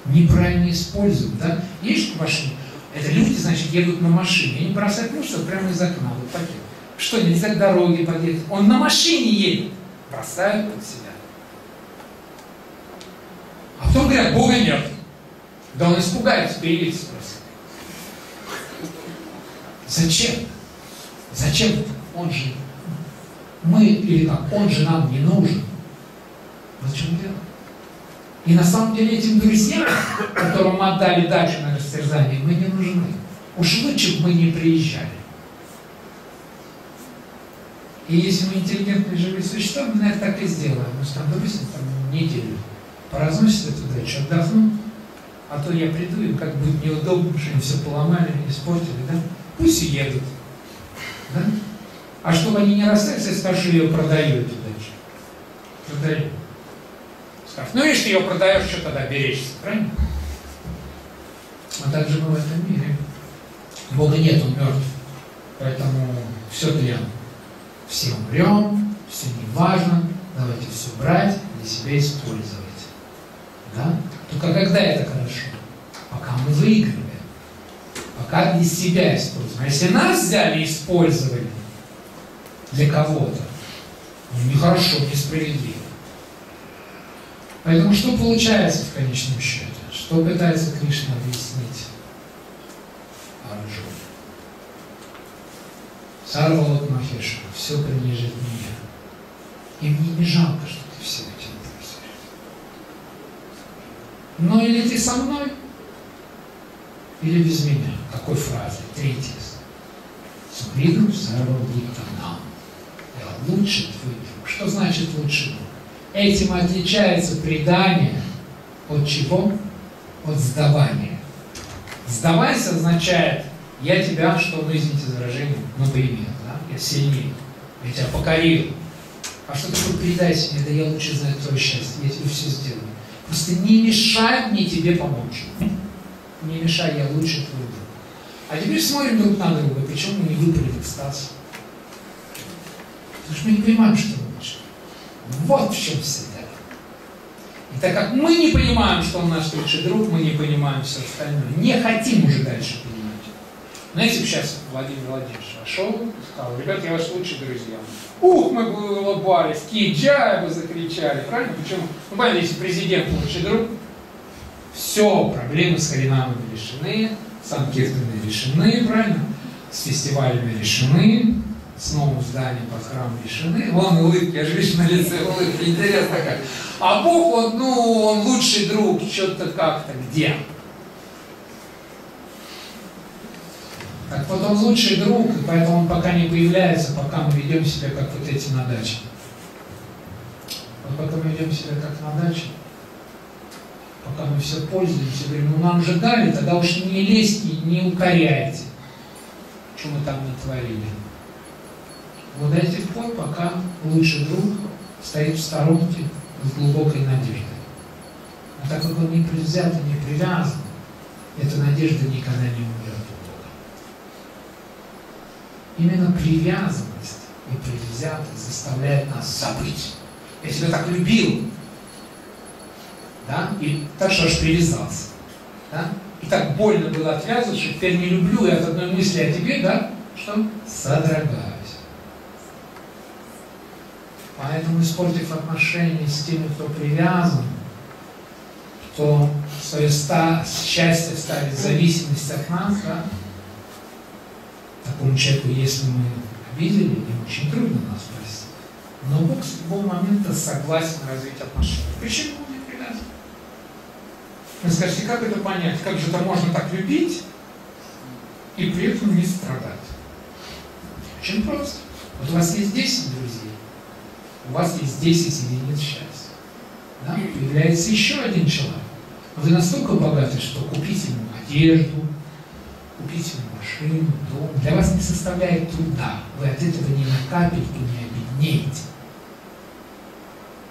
неправильно используем. Да? Есть машины? Это люди, значит, едут на машине. Они бросают мусор прямо из окна. Вот пакет. Что, нельзя к дороге подъехать? Он на машине едет. Бросают под себя. А потом говорят, Бога нет. Да он испугается, переведите спросит. Зачем? Зачем? Он же... Мы, или как, он же нам не нужен. Вот в чем дело. И на самом деле этим друзьям, которым мы отдали дачу на растерзание, мы не нужны. Уж лучше бы мы не приезжали. И если мы интеллигентные живые существа, мы, наверное, так и сделаем. Мы там, допустим, неделю поразносят эту дачу, отдохнут, а то я приду, им как будет неудобно, что они все поломали, испортили, да? Пусть и едут. Да? А чтобы они не расстались, я скажу, ее продаю, эту дачу. Продаю. Скажут, ну видишь, ты ее продаешь, что тогда беречься, правильно? А так же мы в этом мире. Бога нет, Он мертв. Поэтому все тлен. Все умрем, все не важно, давайте все брать, для себя использовать. Да? Только когда это хорошо? Пока мы выигрываем. Пока для себя используем. А если нас взяли и использовали для кого-то, ну нехорошо, несправедливо. Поэтому что получается в конечном счете? Что пытается Кришна объяснить Арджуне? Сарвалот Махеша, все принадлежит мне. И мне не жалко, что ты все этим пользуешься. Ну или ты со мной, или без меня. Какой фразой? Третий. Сумридам Сарвалотанам. Я лучший твой друг. Что значит лучший друг? Этим отличается предание от чего? От сдавания. Сдавайся означает, я тебя, что, ну извините за выражение, поимел, да? Я сильнее, я тебя покорил. А что такое предайся мне? Да я лучше знаю твое счастье, я тебе все сделаю. Просто не мешай мне тебе помочь. Не мешай, я лучше твой друг. А теперь смотрим друг на друга, почему мы не выпали в экстаз? Потому что мы не понимаем, что мы лучше. Вот в чем вся дело. И так как мы не понимаем, что он наш лучший друг, мы не понимаем все остальное. Не хотим уже дальше понимать. Но если бы сейчас Владимир Владимирович вошел и сказал, ребят, я ваш лучший друзья. Ух, мы бы улыбались, киджай бы закричали. Правильно? Почему? Ну, понятно, если президент лучший друг, все, проблемы с Харинамами решены, санкиртаны решены, правильно? С фестивалями решены, с новым зданием под храмом решены. Вон улыбки, я же вижу на лице улыбки, интересно как. А Бог, он лучший друг, что-то как-то, где? Так вот он лучший друг, и поэтому он пока не появляется, пока мы ведем себя как вот эти на даче. Вот пока мы ведем себя как на даче, пока мы все пользуемся, говорим, ну нам же дали, тогда уж не лезьте, не укоряйте, что мы там натворили. Вот до тех пор, пока лучший друг стоит в сторонке с глубокой надеждой. А так как он не предвзят и не привязан, эта надежда никогда не умрет у Бога. Именно привязанность и предвзятость заставляет нас забыть. Я тебя так любил, да, и так что аж привязался, да, и так больно было отвязываться, что теперь не люблю, и от одной мысли о тебе, да, что? Содрогаюсь. Поэтому, испортив отношения с теми, кто привязан, кто свое счастье ставит в зависимость от нас, да, такому человеку, если мы обидели, ему очень трудно нас простить. Но Бог с любого момента согласен развить отношения. Почему он не привязан? Вы скажете, как это понять? Как же это можно так любить и при этом не страдать? Очень просто. Вот у вас есть 10 друзей, у вас есть 10 единиц счастья. Да? Появляется еще один человек. Вы настолько богаты, что купить ему одежду, купить ему машину, дом, для вас не составляет труда. Вы от этого ни на капельку не обеднеете.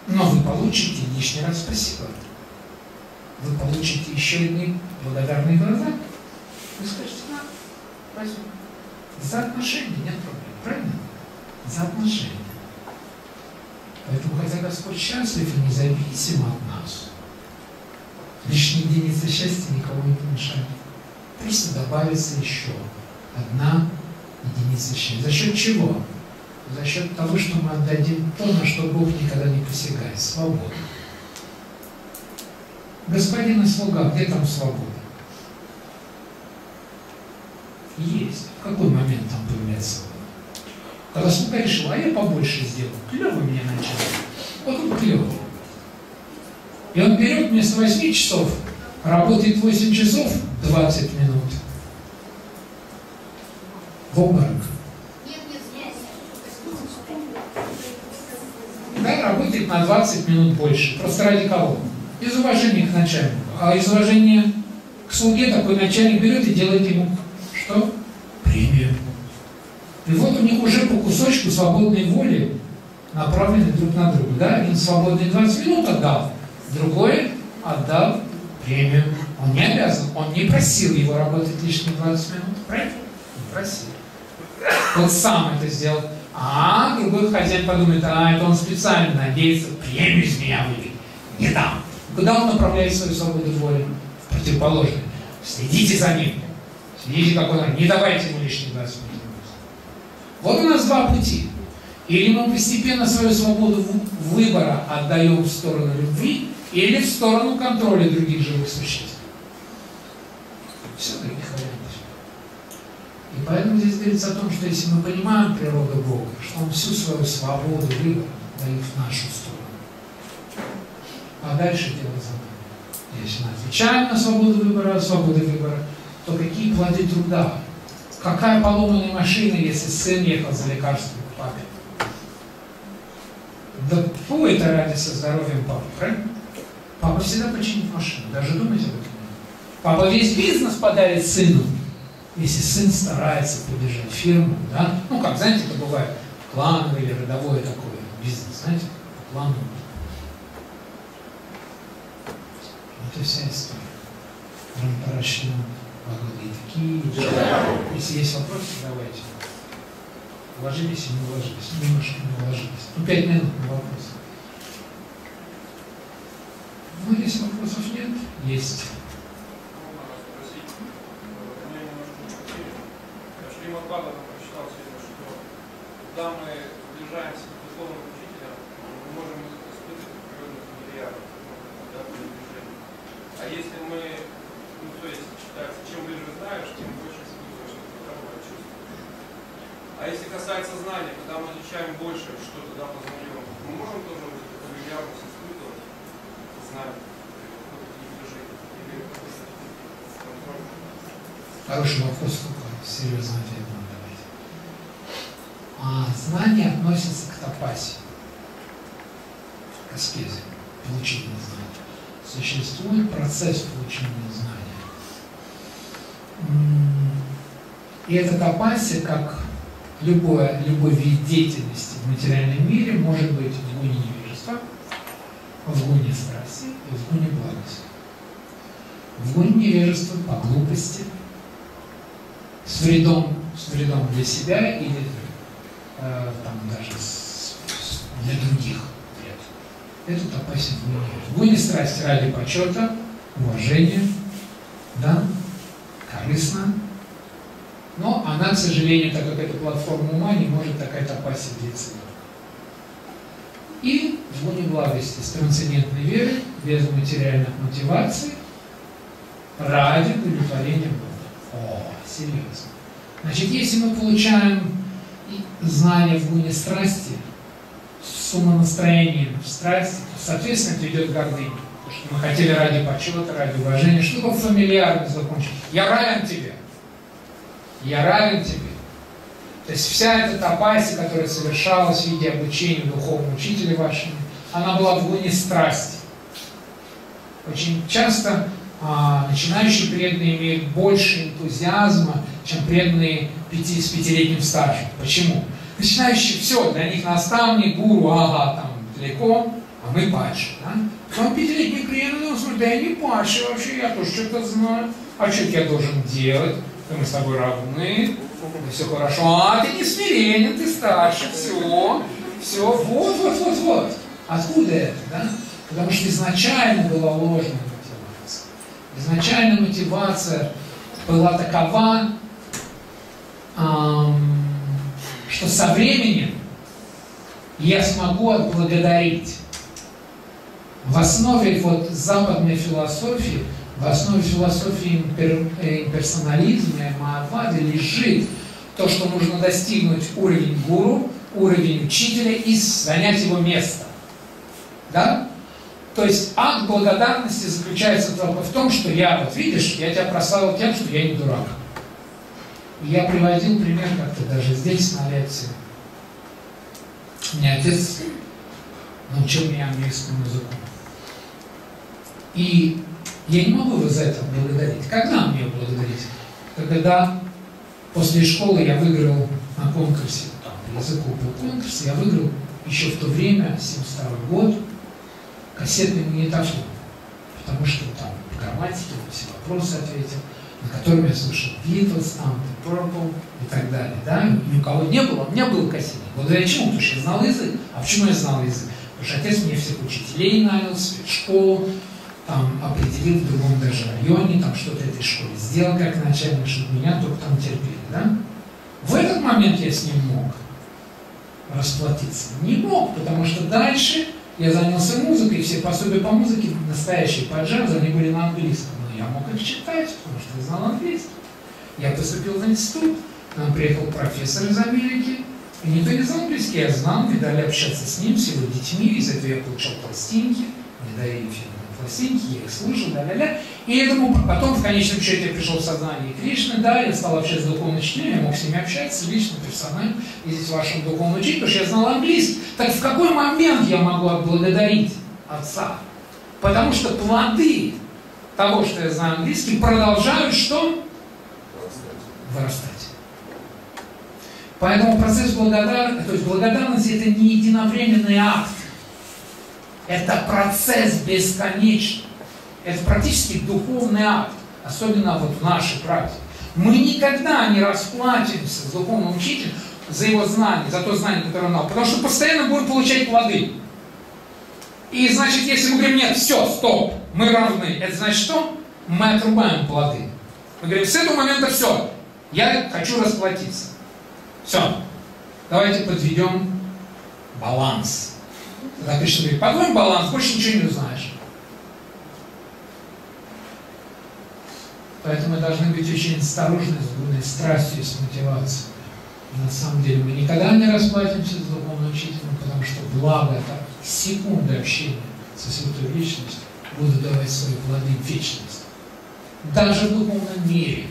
Но вы получите лишний раз спасибо. Вы получите еще одни благодарные глаза. Вы скажете, да, возьму. За отношения нет проблем, правильно? За отношения. Поэтому, хотя Господь счастлив и независимо от нас, лишние единицы счастья никого не помешают. Просто добавится еще одна единица счастья. За счет чего? За счет того, что мы отдадим то, на что Бог никогда не посягает. Свободу. Господин и слуга, где там свобода? Есть. В какой момент там появляется свобода? Когда слуга решил, а я побольше сделал. Клево мне начал. Вот он клево. И он берет вместо 8 часов, работает 8 часов 20 минут. В обморок. Да, работает на 20 минут больше. Просто ради кого? Из уважения к начальнику. А из уважения к слуге такой начальник берет и делает ему что? Премию. И вот у них уже по кусочку свободной воли направлены друг на друга. Да? Один свободный 20 минут отдал, другой отдал премию. Он не обязан, он не просил его работать лишние 20 минут. Правильно? Не просил. Он сам это сделал. А другой хозяин подумает, это он специально надеется, премию из меня выбить. Не дам. Куда он направляет свою свободу воли? В противоположное. Следите за ним. Следите, как он. Не давайте ему лишние 20 минут. Вот у нас два пути. Или мы постепенно свою свободу выбора отдаем в сторону любви, или в сторону контроля других живых существ. Все, других вариантов. И поэтому здесь говорится о том, что если мы понимаем природу Бога, что Он всю свою свободу выбора дает в нашу сторону. А дальше дело за нами. Если мы отвечаем на свободу выбора, то какие плоды труда? Какая поломанная машина, если сын ехал за лекарством к папе? Да фу, это ради со здоровьем папы, правильно? Папа всегда починит машину, даже думать об этом. Папа весь бизнес подарит сыну, если сын старается поддержать фирму, да? Ну, как, знаете, это бывает клановый или родовой такой бизнес, знаете, по клану. Это вся история. Рампарашина, Бхагават. Если есть вопросы, давайте. Уложились и не уложились. Немножко не уложились. 5 минут на вопрос. Ну, если вопросов нет, есть. Бхагавата прочитал сегодня, что когда мы приближаемся к духовному учителю, мы можем испытывать определенных фамильяров, да, приближение. А если мы, то есть считается, чем ближе знаешь, тем больше испытываешь такое чувство. А если касается знания, когда мы изучаем больше что-то, да, познаем, мы можем тоже фамильярность испытывать, знать, или контроль. Хороший вопрос, серьезный ответ нам давайте. Знание относится к тапасе, к аскезе, получению знания. Существует процесс получения знания. И эта тапасия, как любой вид деятельности в материальном мире, может быть в гуне невежества, в гуне страсти и в гуне благости. В гуне невежества по глупости, с вредом для себя или там даже для других вред. Это тапасия в гуне невежества. В гуне страсти ради почета, уважения, да, корыстно. Но она, к сожалению, так как это платформа ума, не может такая тапасия длиться. И в гуне благости с трансцендентной верой, без материальных мотиваций, ради удовлетворения Бога. Серьезно. Значит, если мы получаем знания в гуне страсти с умонастроением в страсти, то, соответственно, это идет гордыня. Потому что мы хотели ради почета, ради уважения, чтобы фамильярно закончить. Я равен тебе. Я равен тебе. То есть вся эта тапасия, которая совершалась в виде обучения духовного учителя вашего, она была в гуне страсти. Очень часто начинающие преданные имеют больше энтузиазма, чем преданные с пятилетним стажем. Почему? Начинающие, все, для них наставник, гуру, там далеко, а мы падшие. Да? Там пятилетний преданный, он смотрит, да я не падший вообще, я тоже что-то знаю. А что я должен делать? Да мы с тобой равны, все хорошо. Ты не смиренен, ты старше, все, вот. Откуда это, да? Потому что изначально была ложная мотивация. Изначально мотивация была такова, что со временем я смогу отблагодарить. В основе западной философии, в основе философии имперсонализма и Маhavады лежит то, что нужно достигнуть уровень гуру, уровень учителя и занять его место. Да? То есть акт благодарности заключается только в том, что я, вот видишь, я тебя прославил тем, что я не дурак. И я приводил пример как-то даже здесь, на лекции. У меня отец научил меня английскому языку. И я не могу его за это благодарить. Когда мне его благодарить? Когда после школы я выиграл на конкурсе, там, по языку был конкурс, я выиграл еще в то время, 72 год, кассетный магнитофон. Потому что там по грамматике все вопросы ответил, на котором я слушал Beatles, там, The Purple и так далее. Да? Ни у кого не было, у меня был кассетник. Благодаря чему? Потому что я знал язык. А почему я знал язык? Потому что отец мне всех учителей нанял, в спецшколу, там определил в другом даже районе, там что-то этой школе сделал как начальник, чтобы меня только там терпели. Да? В этот момент я с ним мог расплатиться. Не мог, потому что дальше я занялся музыкой, все пособия по музыке, настоящие по джазу, они были на английском. Но я мог их читать, потому что я знал английский. Я поступил в институт, к нам приехал профессор из Америки, и никто не знал английский, я знал, мне дали общаться с ним, с его детьми, из этого я получал пластинки, мне дарили фирменные пластинки, я их слушал, ля-ля-ля. И этому потом, в конечном счете, я пришел в сознание Кришны, да, я стал общаться с духовным учителем, я мог с ними общаться, лично, персонально, ездить в вашем духовном учителе, потому что я знал английский. Так в какой момент я могу отблагодарить отца? Потому что плоды того, что я знаю английский, продолжают что? Вырастать. Поэтому процесс благодарности, то есть благодарность это не единовременный акт. Это процесс бесконечный. Это практически духовный акт, особенно вот в нашей практике. Мы никогда не расплатимся с духовным учителем за его знание, за то знание, которое он дал, потому что постоянно будем получать плоды. И значит, если мы говорим, нет, все, стоп, мы равны, это значит что? Мы отрубаем плоды. Мы говорим, с этого момента все, я хочу расплатиться. Все, давайте подведем баланс. Тогда Кришна говорит, подводим баланс, больше ничего не узнаешь. Поэтому мы должны быть очень осторожны с дурной страстью и с мотивацией. На самом деле мы никогда не расплатимся с духовным учителем, потому что благо, это секунды общения со святой личностью будут давать свои плоды в вечность. Даже в духовном мире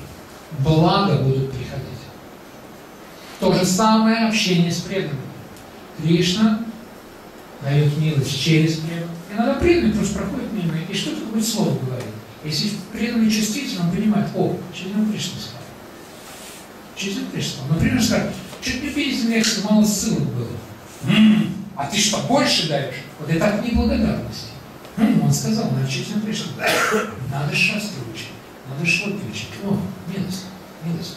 благо будут приходить. То же самое общение с преданными. Кришна дает милость через преданных. Иногда преданный просто проходит мимо и что-то какое-то слово говорит. Если преданный чувствительно, он понимает, о, через него Кришна сказал. Через него Кришна сказал. Например, скажет, что-то мне перед лекцией мало ссылок было. А ты что, больше даешь? Вот это от неблагодарности. Он сказал, надо через него Кришна. Надо шастры учить, надо шлоки учить. О, милость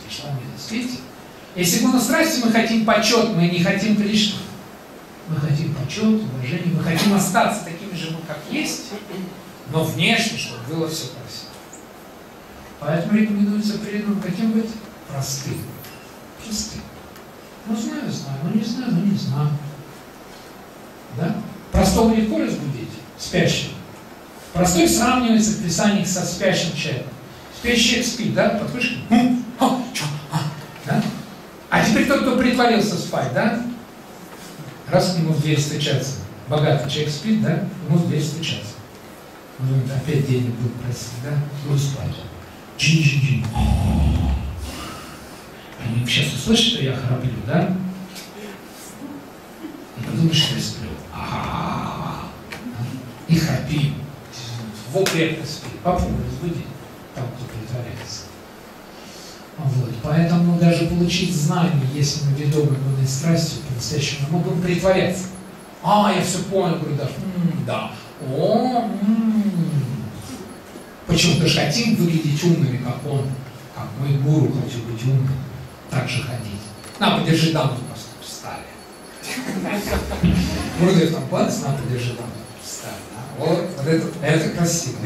пришла, милость. Видите? Если мы на страсти мы хотим почет, мы не хотим Кришну. Мы хотим почет, уважение, мы хотим остаться такими же, как есть, но внешне, чтобы было все красиво. Поэтому рекомендуется преданным каким быть? Простым. Простым. Ну знаю, ну не знаю. Да? Простого легко разбудить, спящего. Простой сравнивается в Писаниях со спящим человеком. Спящий человек спит, да? Подходишь, да? А теперь тот, кто притворился спать, да? Раз к нему в дверь стучаться. Богатый человек спит, да? Ему в дверь стучаться. Он думает, опять денег будет просить, да? Буду спать. Джин-джин-джин. Они сейчас услышат, что я храплю, да? И подумаешь, что я сплю. И храпим. Вот крепко спит. Попробуй разбудить. Там, кто притворяется. Вот. Поэтому даже получить знания, если мы ведомы дурной страстью, по-настоящему мы будем притворяться. Я все понял, говорю, да. Почему? Потому что хотим выглядеть умными, как он, как мой гуру хочет быть умным, так же ходить. Подержи даму, просто встали. Вроде там палец, подержи даму, встали. Вот это красиво.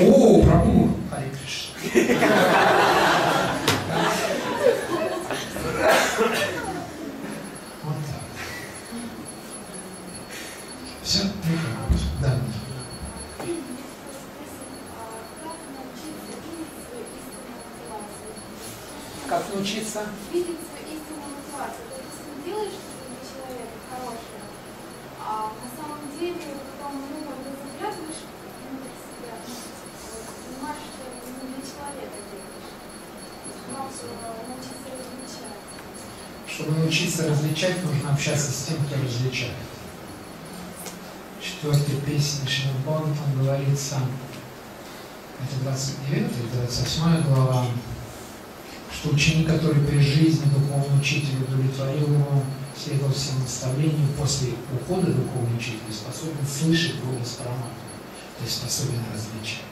О, Прабху, Харе Кришна. Вот так. Все? Да. Как научиться? Видеть свою истинную мотивацию. То есть ты делаешь что-то для человека хорошее, а на самом деле потом, когда заглядываешь внутрь себя, понимаешь, что не для человека делаешь. Как научиться различать. Чтобы научиться различать, нужно общаться с тем, кто различает. В 4-й песне Шримад Бхагаватам говорится, это 29 или 28 глава, что ученик, который при жизни духовного учителя удовлетворил его, следовал всем наставлениям, после ухода духовного учителя способен слышать голос Параматмы, то есть способен различать.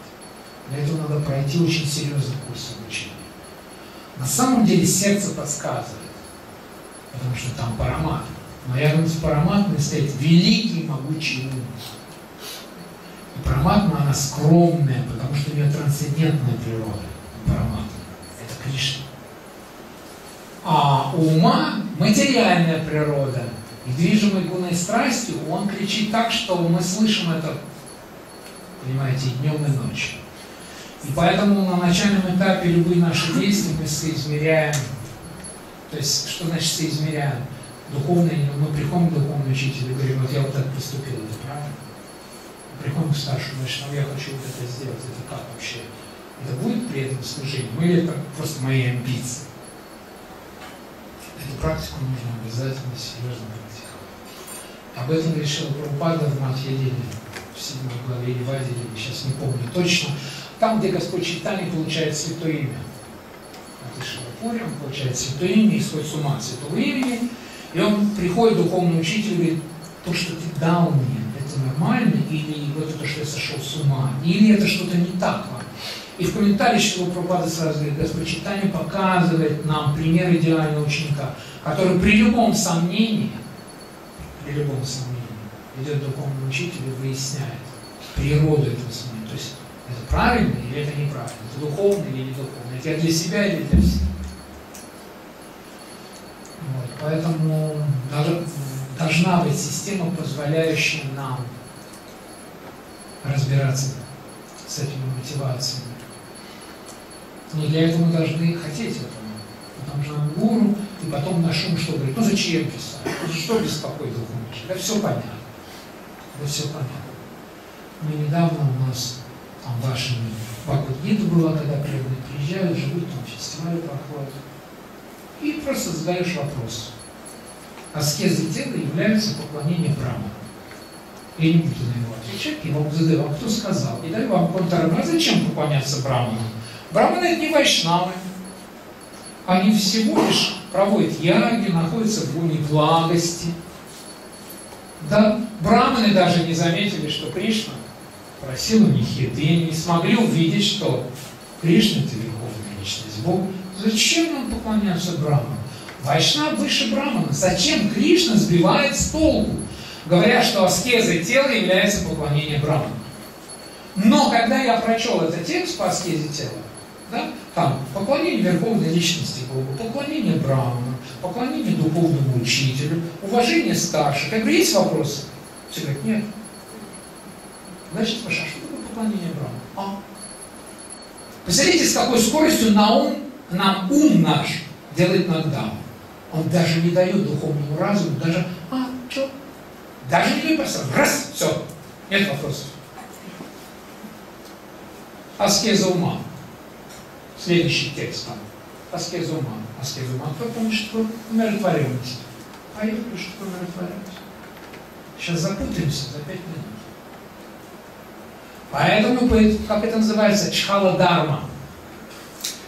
Для этого надо пройти очень серьезный курс обучения. На самом деле сердце подсказывает, потому что там Параматма. Но рядом с Параматмой стоит великий могучий ум. И Параматма, она скромная, потому что у нее трансцендентная природа. Параматма. Это Кришна. А у ума материальная природа. И движимый гуной страстью, он кричит так, что мы слышим это, понимаете, днем и ночью. И поэтому на начальном этапе любые наши действия мы соизмеряем. То есть, что значит соизмеряем? Духовный, мы приходим к духовному учителю и говорим, вот я вот так поступил, это правильно? Приходим к старшему, значит, я хочу вот это сделать, это как вообще? Это будет при этом служением или это просто мои амбиции? Эту практику нужно обязательно серьезно практиковать. Об этом решил Прабхупада в Мадхья-лиле, в 7 главе или в Ади-лиле, сейчас не помню точно. Там, где Господь Чайтанья получает святое имя. Это Шилапури, он получает святое имя, исходит с ума от святого имени. И он приходит к духовному учителю и говорит, то, что ты дал мне, это нормально, или вот это, что я сошел с ума, или это что-то не так вам. И в комментарии Шрила Прабхупада сразу говорит, Господь Чайтанья показывает нам пример идеального ученика, который при любом сомнении идет к духовному учителю и выясняет природу этого сомнения. То есть это правильно или это неправильно, это духовно или не духовно, это я для себя или для всех. Вот, поэтому должна быть система, позволяющая нам разбираться с этими мотивациями. Но для этого мы должны хотеть этого. Потому что нам гуру, и потом на шум что говорит, ну зачем писать, ну что беспокоит духовный учитель, да все понятно. Да все понятно. Мы недавно у нас там ваша гита была, когда преданные приезжают, живут, там фестивали проходят. И просто задаешь вопрос. Аскезы тела являются поклонением Брахману. Я не буду на него отвечать, я вам задаю, а кто сказал? И даю вам контраргумент, а зачем поклоняться Брахману? Брахманы это не вайшнавы. Они всего лишь проводят яги, находятся в гуне благости. Да, брахманы даже не заметили, что Кришна просил у них еды, и не смогли увидеть, что Кришна это верховная личность Бога. Зачем нам поклоняться Брахману? Вайшнав выше Брахмана. Зачем Кришна сбивает с толку, говоря, что аскезой тела является поклонение Брахману? Но когда я прочел этот текст по аскезе тела, да, там поклонение верховной личности Богу, поклонение Брахману, поклонение духовному учителю, уважение старших. Я говорю, есть вопросы? Все говорят, нет. Значит, Паша, что такое поклонение Брахману? Представляете, с какой скоростью нам ум наш делает нокдаун. Он даже не дает духовному разуму, даже, что? Даже не дает просто, раз, все, нет вопросов. Аскеза ума. Следующий текст там. Аскеза ума. Аскеза ума. Кто помнит, что такое умиротворенность? Поехали, что такое умиротворенность. Сейчас запутаемся за 5 минут. Поэтому, как это называется, чхала-дарма.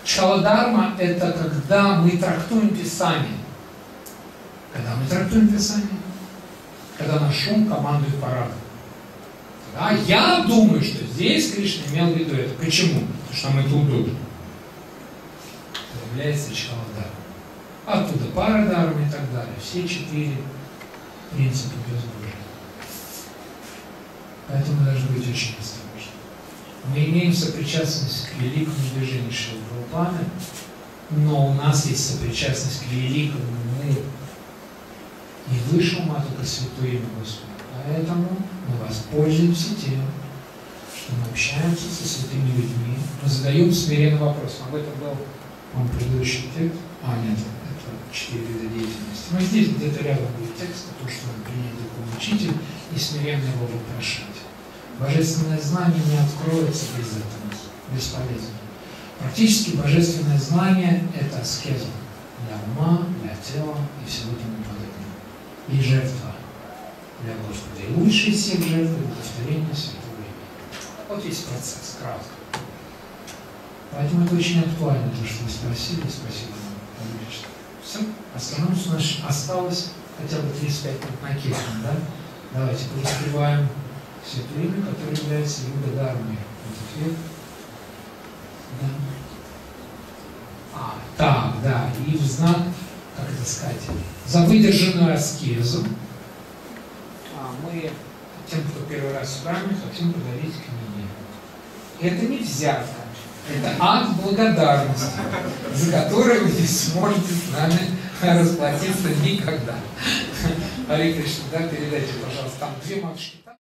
Чхала-дарма – это когда мы трактуем Писание. Когда мы трактуем Писание? Когда наш ум командует парадом. Да, я думаю, что здесь Кришна имел в виду это. Почему? Потому что мы тут. Появляется чхала-дарма. Оттуда парадарма и так далее. Все 4 принципа безбожия. Поэтому мы должны быть очень осторожны. Мы имеем сопричастность к великому движению Шрилы Прабхупады, но у нас есть сопричастность к великому уму и высшему, а только святое имя Господа. Поэтому мы воспользуемся тем, что мы общаемся со святыми людьми, мы задаем смиренный вопрос. Об этом был, по-моему, предыдущий текст. Нет, это 4 вида деятельности. Но здесь где-то рядом будет текст о том, что надо принять духовный учитель и смиренно его вопрошать. Божественное знание не откроется без этого, бесполезно. Практически божественное знание – это аскеза для ума, для тела и всего тому подобного. И жертва для Господа. И лучшие из всех жертв – это повторение святого имени. Вот весь процесс, кратко. Поэтому это очень актуально, то, что вы спросили. Спасибо вам. Все. Остальное у нас осталось хотя бы 35 минут на киртан, да? Давайте повоспеваем святое имя, которое является юга-дармой. Вот ответ. Да. Так, да, и в знак, как это сказать, за выдержанную аскезу мы тем, кто первый раз в храме, хотим подарить книги. Это не взятка, это акт благодарности, за который вы не сможете с нами расплатиться никогда. Ари Кришна, да, передайте, пожалуйста, там 2 матушки.